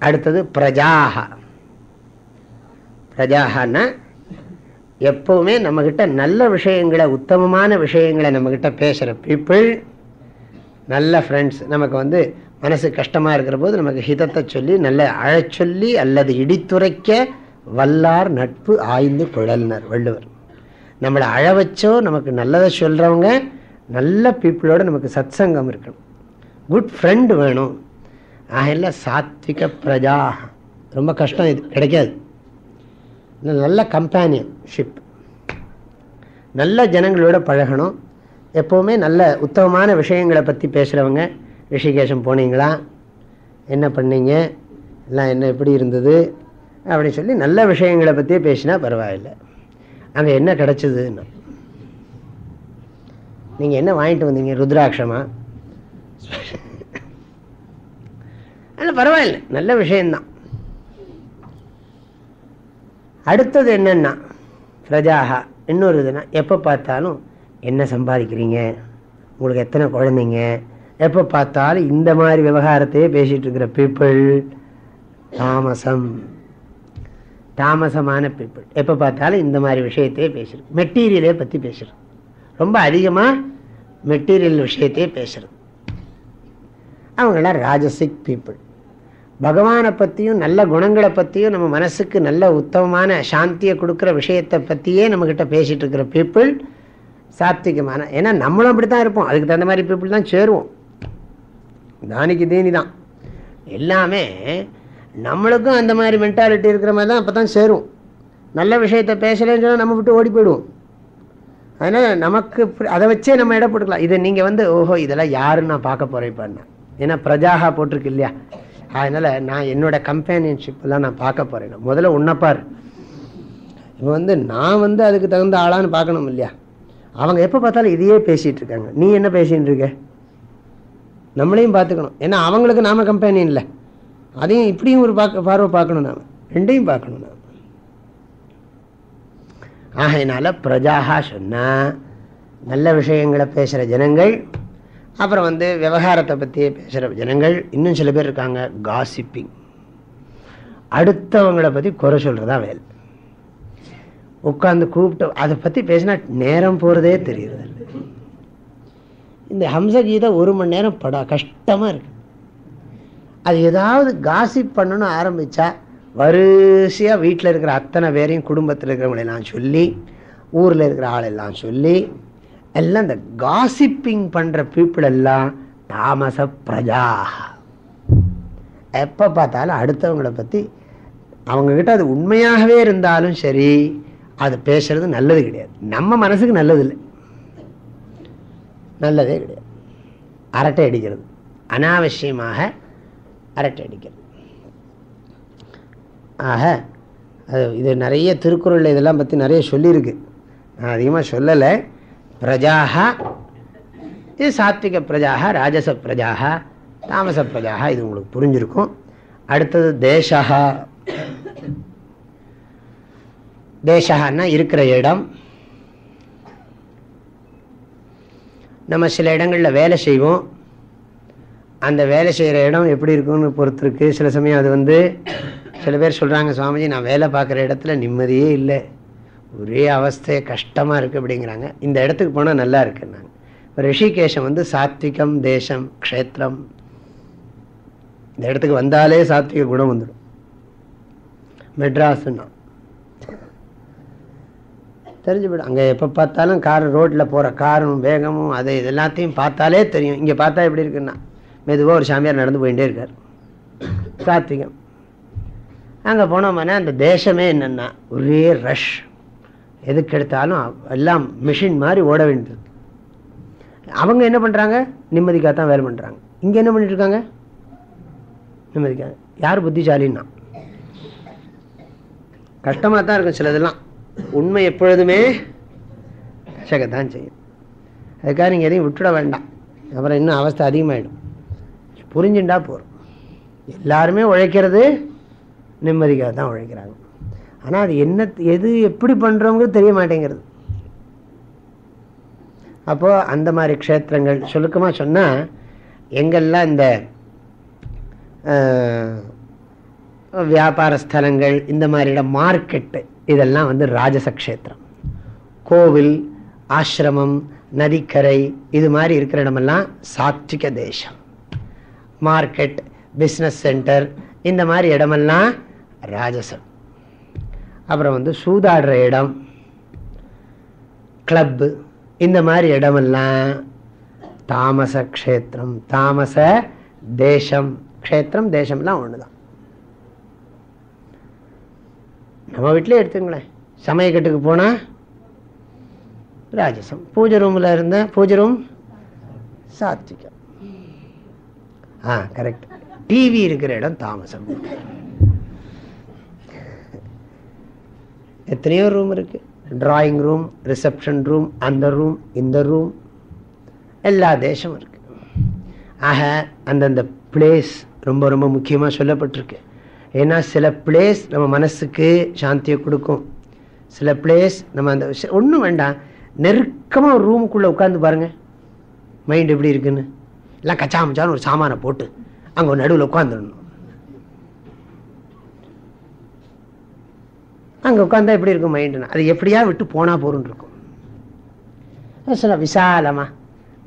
அடுத்தது பிரஜாக. பிரஜாகன்னா எப்பவுமே நம்மகிட்ட நல்ல விஷயங்களை, உத்தமமான விஷயங்களை நம்மகிட்ட பேசுகிற பீப்புள், நல்ல ஃப்ரெண்ட்ஸ். நமக்கு மனசு கஷ்டமாக இருக்கிற போது நமக்கு ஹிதத்தை சொல்லி நல்ல அழச்சொல்லி அல்லது இடித்துரைக்க வல்லார் நட்பு ஆய்ந்து குழல்னர் வள்ளுவர். நம்மளை அழ வச்சோ நமக்கு நல்லதை சொல்கிறவங்க, நல்ல பீப்புளோட நமக்கு சத்சங்கம் இருக்கணும், குட் ஃப்ரெண்டு வேணும். ஆகல சாத்விக பிரஜா ரொம்ப கஷ்டம், இது கிடைக்காது. நல்ல கம்பேனியன்ஷிப், நல்ல ஜனங்களோட பழகணும். எப்போவுமே நல்ல உத்தமமான விஷயங்களை பற்றி பேசுகிறவங்க. ரிஷிகேஷம் போனீங்களா, என்ன பண்ணீங்க, எல்லாம் என்ன எப்படி இருந்தது அப்படின்னு சொல்லி நல்ல விஷயங்களை பற்றியே பேசினா பரவாயில்லை. அங்கே என்ன கிடச்சிதுன்னு, நீங்கள் என்ன வாங்கிட்டு வந்தீங்க, ருத்ராட்சமா, ஆனால் பரவாயில்லை, நல்ல விஷயந்தான். அடுத்தது என்னன்னா பிரஜாகா, இன்னொரு இதுனா எப்போ பார்த்தாலும் என்ன சம்பாதிக்கிறீங்க, உங்களுக்கு எத்தனை குழந்தைங்க, எப்போ பார்த்தாலும் இந்த மாதிரி விவகாரத்தையே பேசிகிட்டு இருக்கிற பீப்புள் தாமசமான பீப்புள். எப்போ பார்த்தாலும் இந்த மாதிரி விஷயத்தையே பேசுறது, மெட்டீரியலே பற்றி பேசுறது, ரொம்ப அதிகமாக மெட்டீரியல் விஷயத்தையே பேசுறது. அவங்களாம் ராஜசிக் பீப்புள். பகவானை பற்றியும் நல்ல குணங்களை பற்றியும் நம்ம மனசுக்கு நல்ல உத்தமமான சாந்தியை கொடுக்குற விஷயத்தை பற்றியே நம்மக்கிட்ட பேசிகிட்டு இருக்கிற பீப்புள் சாத்விகமான. ஏன்னா நம்மளும் அப்படி தான் இருப்போம், அதுக்கு தகுந்த மாதிரி பீப்புள் தான் சேருவோம். தானிக்கு தீனி தான் எல்லாமே. நம்மளுக்கும் அந்த மாதிரி மென்டாலிட்டி இருக்கிற மாதிரி தான் அப்போ தான் சேரும். நல்ல விஷயத்தை பேசலைன்னு சொன்னால் நம்ம விட்டு ஓடி போயிடுவோம். அதனால் நமக்கு அதை வச்சே நம்ம இடம் போட்டுக்கலாம். இதை நீங்கள் ஓஹோ இதெல்லாம் யாருன்னு நான் பார்க்க போகிறேன் இப்போ, ஏன்னா பிரஜாகா போட்டிருக்கு இல்லையா, அதனால் நான் என்னோட கம்பேனியன்ஷிப்லாம் நான் பார்க்க போகிறேன். முதல்ல உன்னப்பார், இப்போ நான் அதுக்கு தகுந்த ஆளான்னு பார்க்கணும் இல்லையா. அவங்க எப்போ பார்த்தாலும் இதையே பேசிகிட்டு இருக்காங்க, நீ என்ன பேசிகிட்டு இருக்க, நம்மளையும் பார்த்துக்கணும். ஏன்னா அவங்களுக்கு நாம கம்பேனியன் இல்லை, அதையும் இப்படியும் ஒரு பார்வை பார்க்கணும், நாம் ரெண்டையும் பார்க்கணும் நாம். ஆகையினால பிரஜாகா சொன்னால் நல்ல விஷயங்களை பேசுகிற ஜனங்கள், அப்புறம் விவகாரத்தை பற்றியே பேசுகிற ஜனங்கள். இன்னும் சில பேர் இருக்காங்க காசிப்பிங், அடுத்தவங்களை பற்றி குறை சொல்கிறதா வேலை. உட்காந்து கூப்பிட்டு அதை பற்றி பேசினா நேரம் போகிறதே தெரியுது. இந்த ஹம்சகீதை 1 மணி நேரம் கஷ்டமாக இருக்கு. அது ஏதாவது காசிப் பண்ணணும்னு ஆரம்பித்தா வரிசையாக வீட்டில் இருக்கிற அத்தனை பேரையும், குடும்பத்தில் இருக்கிறவங்களெல்லாம் சொல்லி, ஊரில் இருக்கிற ஆளெல்லாம் சொல்லி, எல்லாம் இந்த காசிப்பிங் பண்ணுற பீப்புள் எல்லாம் தாமச பிரஜா. எப்போ பார்த்தாலும் அடுத்தவங்களை பற்றி, அவங்கக்கிட்ட அது உண்மையாகவே இருந்தாலும் சரி, அது பேசுறது நல்லது கிடையாது, நம்ம மனசுக்கு நல்லது இல்லை, நல்லதே கிடையாது. அரட்டை அடிக்கிறது, அனாவசியமாக அரட்டை அடிக்கிறது. ஆக அது இது நிறைய திருக்குறளில் இதெல்லாம் பற்றி நிறைய சொல்லியிருக்கு, நான் அதிகமாக சொல்லலை. பிரஜாகா இது சாத்விக பிரஜாகா, ராஜச பிரஜாகா, தாமச பிரஜாகா, இது உங்களுக்கு புரிஞ்சிருக்கும். அடுத்தது தேசா. தேசகான்னா இருக்கிற இடம். நம்ம சில இடங்களில் வேலை செய்வோம், அந்த வேலை செய்கிற இடம் எப்படி இருக்குன்னு பொறுத்திருக்கு. சில சமயம் அது சில பேர் சொல்கிறாங்க, சுவாமிஜி நான் வேலை பார்க்குற இடத்துல நிம்மதியே இல்லை, ஒரே அவஸ்தையே கஷ்டமாக இருக்குது அப்படிங்கிறாங்க. இந்த இடத்துக்கு போனால் நல்லா இருக்குன்னாங்க. ரிஷிகேஷம் சாத்விகம் தேசம் க்ஷேத்திரம். இந்த இடத்துக்கு வந்தாலே சாத்விக குணம் வந்துடும். மெட்ராஸ்ன்னா தெரிஞ்சு போய்டும். அங்கே எப்போ பார்த்தாலும் கார், ரோட்டில் போகிற காரும் வேகமும் அது இது எல்லாத்தையும் பார்த்தாலே தெரியும். இங்கே பார்த்தா எப்படி இருக்குன்னா மெதுவாக ஒரு சாமியார் நடந்து போயிட்டே இருக்கார், சாத்விகம். அங்கே போனோம்னா அந்த தேசமே என்னென்னா ஒரே ரஷ், எதுக்கு எடுத்தாலும் எல்லாம் மிஷின் மாதிரி ஓட வேண்டியது. அவங்க என்ன பண்ணுறாங்க, நிம்மதிக்காகத்தான் வேலை பண்ணுறாங்க. இங்கே என்ன பண்ணிட்டு இருக்காங்க, நிம்மதிக்காக. யார் புத்திசாலின்னா கஷ்டமாக தான் இருக்கும் சிலதெல்லாம். உண்மை எப்பொழுதுமே கஷ்டத்தான் செய்யும். அதுக்காக நீங்கள் எதையும் விட்டுட வேண்டாம், அப்புறம் இன்னும் அவஸ்தை அதிகமாகிடும். புரிஞ்சுட்டா போகிறோம். எல்லாருமே உழைக்கிறது நிம்மதிக்காக தான் உழைக்கிறாங்க. ஆனால் அது என்ன, எது எப்படி பண்ணுறவங்கிறது தெரிய மாட்டேங்கிறது. அப்போது அந்த மாதிரி க்ஷேத்திரங்கள், சுருக்கமாக சொன்னால் எங்கெல்லாம் இந்த வியாபார ஸ்தலங்கள், இந்த மாதிரி இடம், மார்க்கெட்டு, இதெல்லாம் ராஜசக்ஷேத்திரம். கோவில், ஆசிரமம், நதிக்கரை, இது மாதிரி இருக்கிற இடமெல்லாம் சாத்விக தேசம். மார்க்கெட், பிஸ்னஸ் சென்டர், இந்த மாதிரி இடமெல்லாம் ராஜசம். அப்புறம் சூதாடுற இடம், கிளப்பு, இந்த மாதிரி இடமெல்லாம் தாமச க்ஷேத்திரம். தாமச தேசம். க்ஷேத்திரம் தேசம்லாம் ஒன்று தான். நம்ம வீட்டிலே எடுத்துங்களேன், சமயக்கட்டுக்கு போனால் ராஜசம், பூஜை ரூமில் இருந்த பூஜை ரூம் சாத்விகம். கரெக்ட். டிவி இருக்கிற இடம் தாமசம். எத்தனையோ ரூம் இருக்கு, டிராயிங் ரூம், ரிசப்ஷன் ரூம், அந்த ரூம், இந்த ரூம், எல்லா தேசமும் இருக்கு. ஆக அந்தந்த பிளேஸ் ரொம்ப ரொம்ப முக்கியமாக சொல்லப்பட்டிருக்கு. ஏன்னா சில பிளேஸ் நம்ம மனசுக்கு சாந்தியை கொடுக்கும், சில பிளேஸ் நம்ம அந்த ஒன்றும் வேண்டாம், நெருக்கமாக ஒரு ரூமுக்குள்ளே உட்காந்து பாருங்கள் மைண்ட் எப்படி இருக்குன்னு. எல்லாம் கச்சாமச்சான்னு ஒரு சாமானை போட்டு அங்கே ஒரு நடுவில் உட்காந்துடணும். அங்கே உட்காந்தா எப்படி இருக்கும் மைண்டுன்னா, அது எப்படியா விட்டு போனால் போறோன்னு இருக்கும். சில விசாலமாக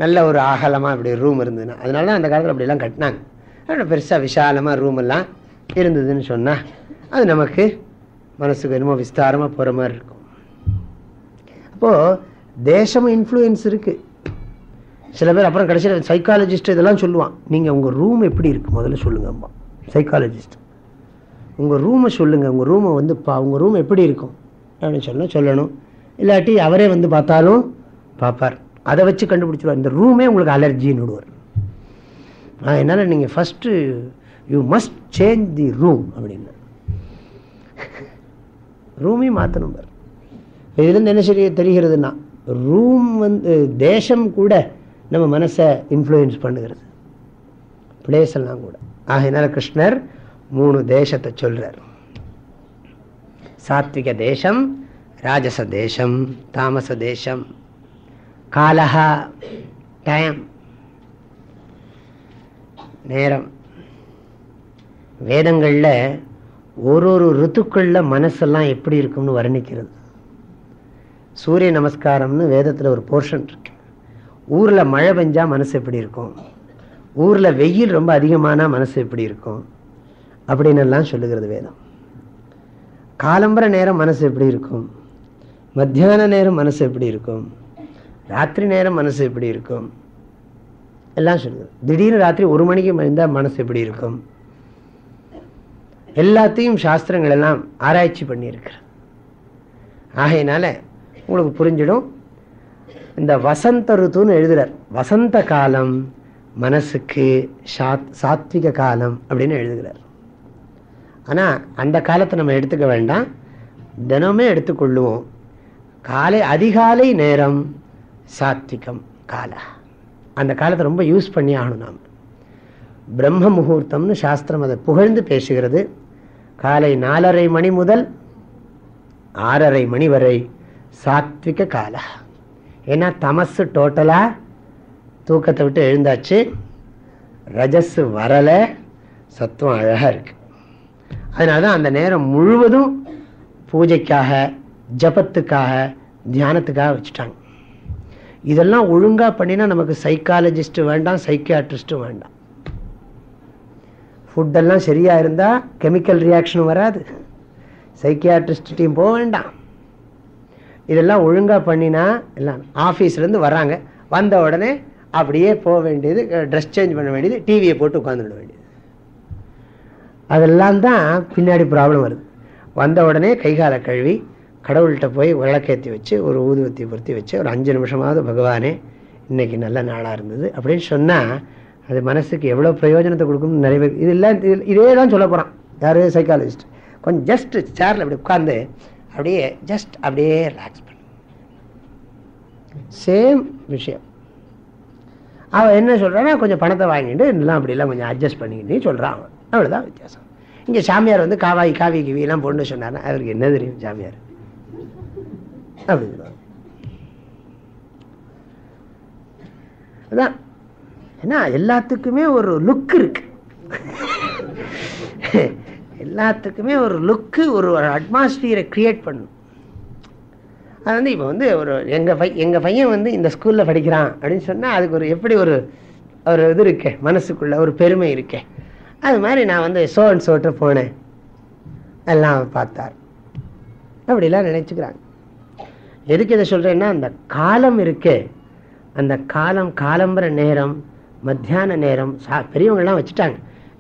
நல்ல ஒரு அகலமாக இப்படி ரூம் இருந்ததுன்னா, அதனால தான் அந்த காலத்தில் அப்படிலாம் கட்டினாங்க. அதோட பெருசாக விசாலமாக ரூம் எல்லாம் இருந்ததுன்னு சொன்னால் அது நமக்கு மனசுக்கு என்னமோ விஸ்தாரமாக போகிற மாதிரி இருக்கும். அப்போது தேசமும் இன்ஃப்ளூயன்ஸ் இருக்குது. சில பேர் அப்புறம் கடைசியில் சைக்காலஜிஸ்ட் இதெல்லாம் சொல்லுவான், நீங்கள் உங்கள் ரூம் எப்படி இருக்குது முதல்ல சொல்லுங்கம்மா. சைக்காலஜிஸ்ட் உங்கள் ரூமை சொல்லுங்கள், உங்கள் ரூமை வந்து உங்கள் ரூம் எப்படி இருக்கும் அப்படின்னு சொல்லணும். இல்லாட்டி அவரே வந்து பார்த்தாலும் பார்ப்பார், அதை வச்சு கண்டுபிடிச்சிடுவார். இந்த ரூமே உங்களுக்கு அலர்ஜின்னு விடுவார். அதனால் நீங்கள் first you must change the room அப்படின்னு ரூமையும் மாற்றணும். இதுலேருந்து என்ன சரி தெரிகிறதுனா, ரூம் வந்து தேசம் கூட நம்ம மனசை இன்ஃப்ளூயன்ஸ் பண்ணுகிறது, பிளேஸ் எல்லாம் கூட. ஆகையினால கிருஷ்ணர் 3 தேசத்தை சொல்றார். சாத்விக தேசம், ராஜச தேசம், தாமச தேசம். காலஹா டைம், நேரம். வேதங்களில் ஒரு ருத்துக்களில் மனசெல்லாம் எப்படி இருக்கும்னு வர்ணிக்கிறது. சூரிய நமஸ்காரம்னு வேதத்தில் ஒரு போர்ஷன் இருக்கு. ஊரில் மழை பெஞ்சா மனசு எப்படி இருக்கும், ஊரில் வெயில் ரொம்ப அதிகமான மனசு எப்படி இருக்கும் அப்படின்னு எல்லாம் சொல்லுகிறது வேதம். காலம்பர நேரம் மனசு எப்படி இருக்கும், மத்தியான நேரம் மனசு எப்படி இருக்கும், ராத்திரி நேரம் மனசு எப்படி இருக்கும் எல்லாம் சொல்லுது. திடீர்னு ராத்திரி 1 மணிக்கு இருந்தால் மனசு எப்படி இருக்கும், எல்லாத்தையும் சாஸ்திரங்கள் எல்லாம் ஆராய்ச்சி பண்ணியிருக்கிற. ஆகையினால உங்களுக்கு புரிஞ்சிடும். இந்த வசந்த ருத்துன்னு எழுதுறார். வசந்த காலம் மனசுக்கு சாத்விக காலம் அப்படின்னு எழுதுகிறார். ஆனால் அந்த காலத்தை நம்ம எடுத்துக்க வேண்டாம், தினமே எடுத்துக்கொள்ளுவோம். அதிகாலை நேரம் சாத்விகம் கால, அந்த காலத்தை ரொம்ப யூஸ் பண்ணி ஆகணும். நாம் பிரம்ம முகூர்த்தம்னு சாஸ்திரம் அதை புகழ்ந்து பேசுகிறது. காலை 4:30 மணி முதல் 6:30 மணி வரை சாத்விக கால. ஏன்னா தமசு டோட்டலாக தூக்கத்தை விட்டு எழுந்தாச்சு, ரஜஸ் வரலை, சத்துவம் அழகாக இருக்கு. அதனால தான் அந்த நேரம் முழுவதும் பூஜைக்காக, ஜபத்துக்காக, தியானத்துக்காக வச்சுட்டாங்க. இதெல்லாம் ஒழுங்காக பண்ணினா நமக்கு சைக்காலஜிஸ்ட்டு வேண்டாம், சைக்கியாட்ரிஸ்ட்டும் வேண்டாம். ஃபுட்டெல்லாம் சரியாக இருந்தால் கெமிக்கல் ரியாக்ஷனும் வராது, சைக்கியாட்ரிஸ்ட்டையும் போக வேண்டாம். இதெல்லாம் ஒழுங்காக பண்ணினா எல்லாம் ஆஃபீஸ்லேருந்து வராங்க, வந்த உடனே அப்படியே போக வேண்டியது, ட்ரெஸ் சேஞ்ச் பண்ண வேண்டியது, டிவியை போட்டு உட்காந்துட வேண்டியது. அதெல்லாம் தான் பின்னாடி ப்ராப்ளம் வருது. வந்த உடனே கைகாலை கழுவி கடவுள்கிட்ட போய் விளக்கேற்றி வச்சு ஒரு ஊதுவத்தி பொருத்தி வச்சு ஒரு 5 நிமிஷமாவது பகவானே இன்னைக்கு நல்ல நாளாக இருந்தது அப்படின்னு சொன்னால் அது மனசுக்கு எவ்வளோ பிரயோஜனத்தை கொடுக்கும்னு நிறைய பேர் இதே தான் சொல்ல போகிறான். யார்? சைக்காலஜிஸ்ட். கொஞ்சம் ஜஸ்ட் சேரில் அப்படி உட்காந்து அப்படியே ஜஸ்ட் அப்படியே ரிலாக்ஸ் பண்ணு. சேம் விஷயம். அவன் என்ன சொல்கிறான்னா, கொஞ்சம் பணத்தை வாங்கிட்டு எல்லாம் அப்படிலாம் கொஞ்சம் அட்ஜஸ்ட் பண்ணிக்கிட்டு சொல்கிறான். அவன் அவ்வளோதான் வித்தியாசம். இங்கே சாமியார் வந்து காவி கிவியெல்லாம் பொண்ணு சொன்னார்னா அவருக்கு என்ன தெரியும் சாமியார் அப்படி சொல்லுவாங்க. அதான் ஏன்னா எல்லாத்துக்குமே ஒரு லுக் இருக்கு, எல்லாத்துக்குமே ஒரு லுக்கு, ஒரு அட்மாஸ்பியரை கிரியேட் பண்ணும். அது வந்து இப்போ வந்து ஒரு எங்கள் பையன் வந்து இந்த ஸ்கூலில் படிக்கிறான் அப்படின்னு சொன்னால் அதுக்கு ஒரு எப்படி ஒரு இது இருக்கே, மனசுக்குள்ள ஒரு பெருமை இருக்கே. அது மாதிரி நான் வந்து சோட்ட போனேன், எல்லாம் பார்த்தார் அப்படிலாம் நினச்சிக்கிறாங்க. எதுக்கு இதை சொல்கிறேன்னா, அந்த காலம் இருக்கே, அந்த காலம்பர நேரம், மத்தியான நேரம் பெரியவங்கள்லாம் வச்சுட்டாங்க.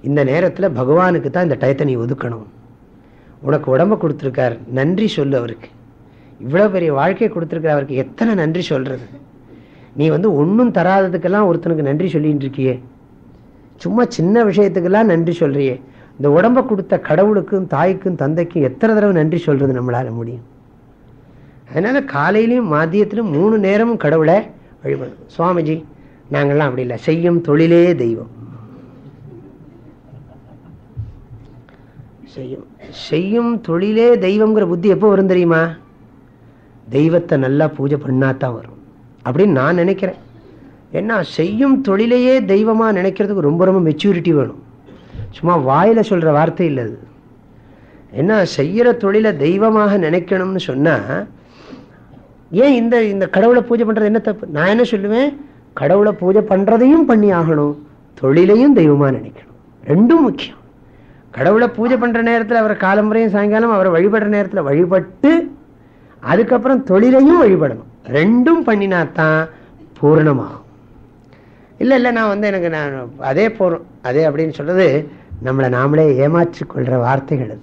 இந்த நேரத்தில் பகவானுக்கு தான் இந்த டயத்தை நீ ஒதுக்கணும். உனக்கு உடம்பை கொடுத்துருக்கார், நன்றி சொல்லு அவருக்கு. இவ்வளோ பெரிய வாழ்க்கையை கொடுத்துருக்கார், அவருக்கு எத்தனை நன்றி சொல்கிறது. நீ வந்து ஒன்றும் தராததுக்கெல்லாம் ஒருத்தனுக்கு நன்றி சொல்லிட்டு இருக்கியே, சும்மா சின்ன விஷயத்துக்கெல்லாம் நன்றி சொல்றியே, இந்த உடம்பை கொடுத்த கடவுளுக்கும் தாய்க்கும் தந்தைக்கும் எத்தனை தடவை நன்றி சொல்றது நம்மளால முடியும்? அதனால காலையிலையும் மதியத்திலும் 3 நேரமும் கடவுளை வழிபடணும். சுவாமிஜி நாங்கள்லாம் அப்படி இல்லை, செய்யும் தொழிலே தெய்வம். செய்யும் தொழிலே தெய்வம்ங்கிற புத்தி எப்போ வரும் தெரியுமா? தெய்வத்தை நல்லா பூஜை பண்ணாதான் வரும் அப்படின்னு நான் நினைக்கிறேன். ஏன்னா செய்யும் தொழிலையே தெய்வமா நினைக்கிறதுக்கு ரொம்ப ரொம்ப மெச்சூரிட்டி வேணும். சும்மா வாயில சொல்ற வார்த்தை இல்லை அது. என்ன செய்யற தொழிலை தெய்வமாக நினைக்கணும்னு சொன்னா, ஏன் இந்த கடவுளை பூஜை பண்றது என்ன தப்பு? நான் என்ன சொல்லுவேன், கடவுளை பூஜை பண்றதையும் பண்ணி ஆகணும், தொழிலையும் தெய்வமா நினைக்கணும். ரெண்டும் முக்கியம். கடவுளை பூஜை பண்ற நேரத்தில் அவரை காலம்பரையும் சாயங்காலம் அவரை வழிபடுற நேரத்தில் வழிபட்டு அதுக்கப்புறம் தொழிலையும் வழிபடணும். ரெண்டும் பண்ணினாத்தான் பூரணமாகும். இல்லை நான் எனக்கு நான் அதே போகிறோம் அதே அப்படின்னு சொல்றது நம்மளை நாமளே ஏமாற்றி கொள்கிற வார்த்தைகள்.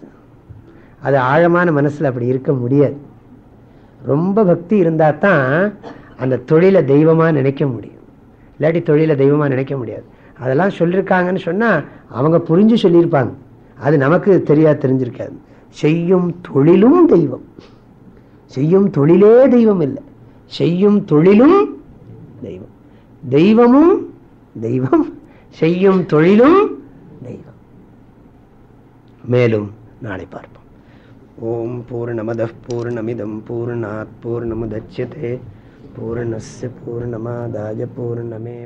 அது ஆழமான மனசில் அப்படி இருக்க முடியாது. ரொம்ப பக்தி இருந்தால் தான் அந்த தொழிலை தெய்வமாக நினைக்க முடியும். இல்லாட்டி தொழிலை தெய்வமாக நினைக்க முடியாது. அதெல்லாம் சொல்லியிருக்காங்கன்னு சொன்னால் அவங்க புரிஞ்சு சொல்லியிருப்பாங்க, அது நமக்கு தெரிஞ்சிருக்காது. செய்யும் தொழிலும் தெய்வம். செய்யும் தொழிலே தெய்வம் இல்லை, செய்யும் தொழிலும் தெய்வம். தெய்வமும் தெய்வம், செய்யும் தொழிலும் தெய்வம். மேலும் நாளை பார்ப்போம். ஓம் பூர்ணமதః பூர்ணமிதம் பூர்ணாத் பூர்ணமுதச்யதே பூர்ணஸ்ய பூர்ணமாதாய பூர்ணமே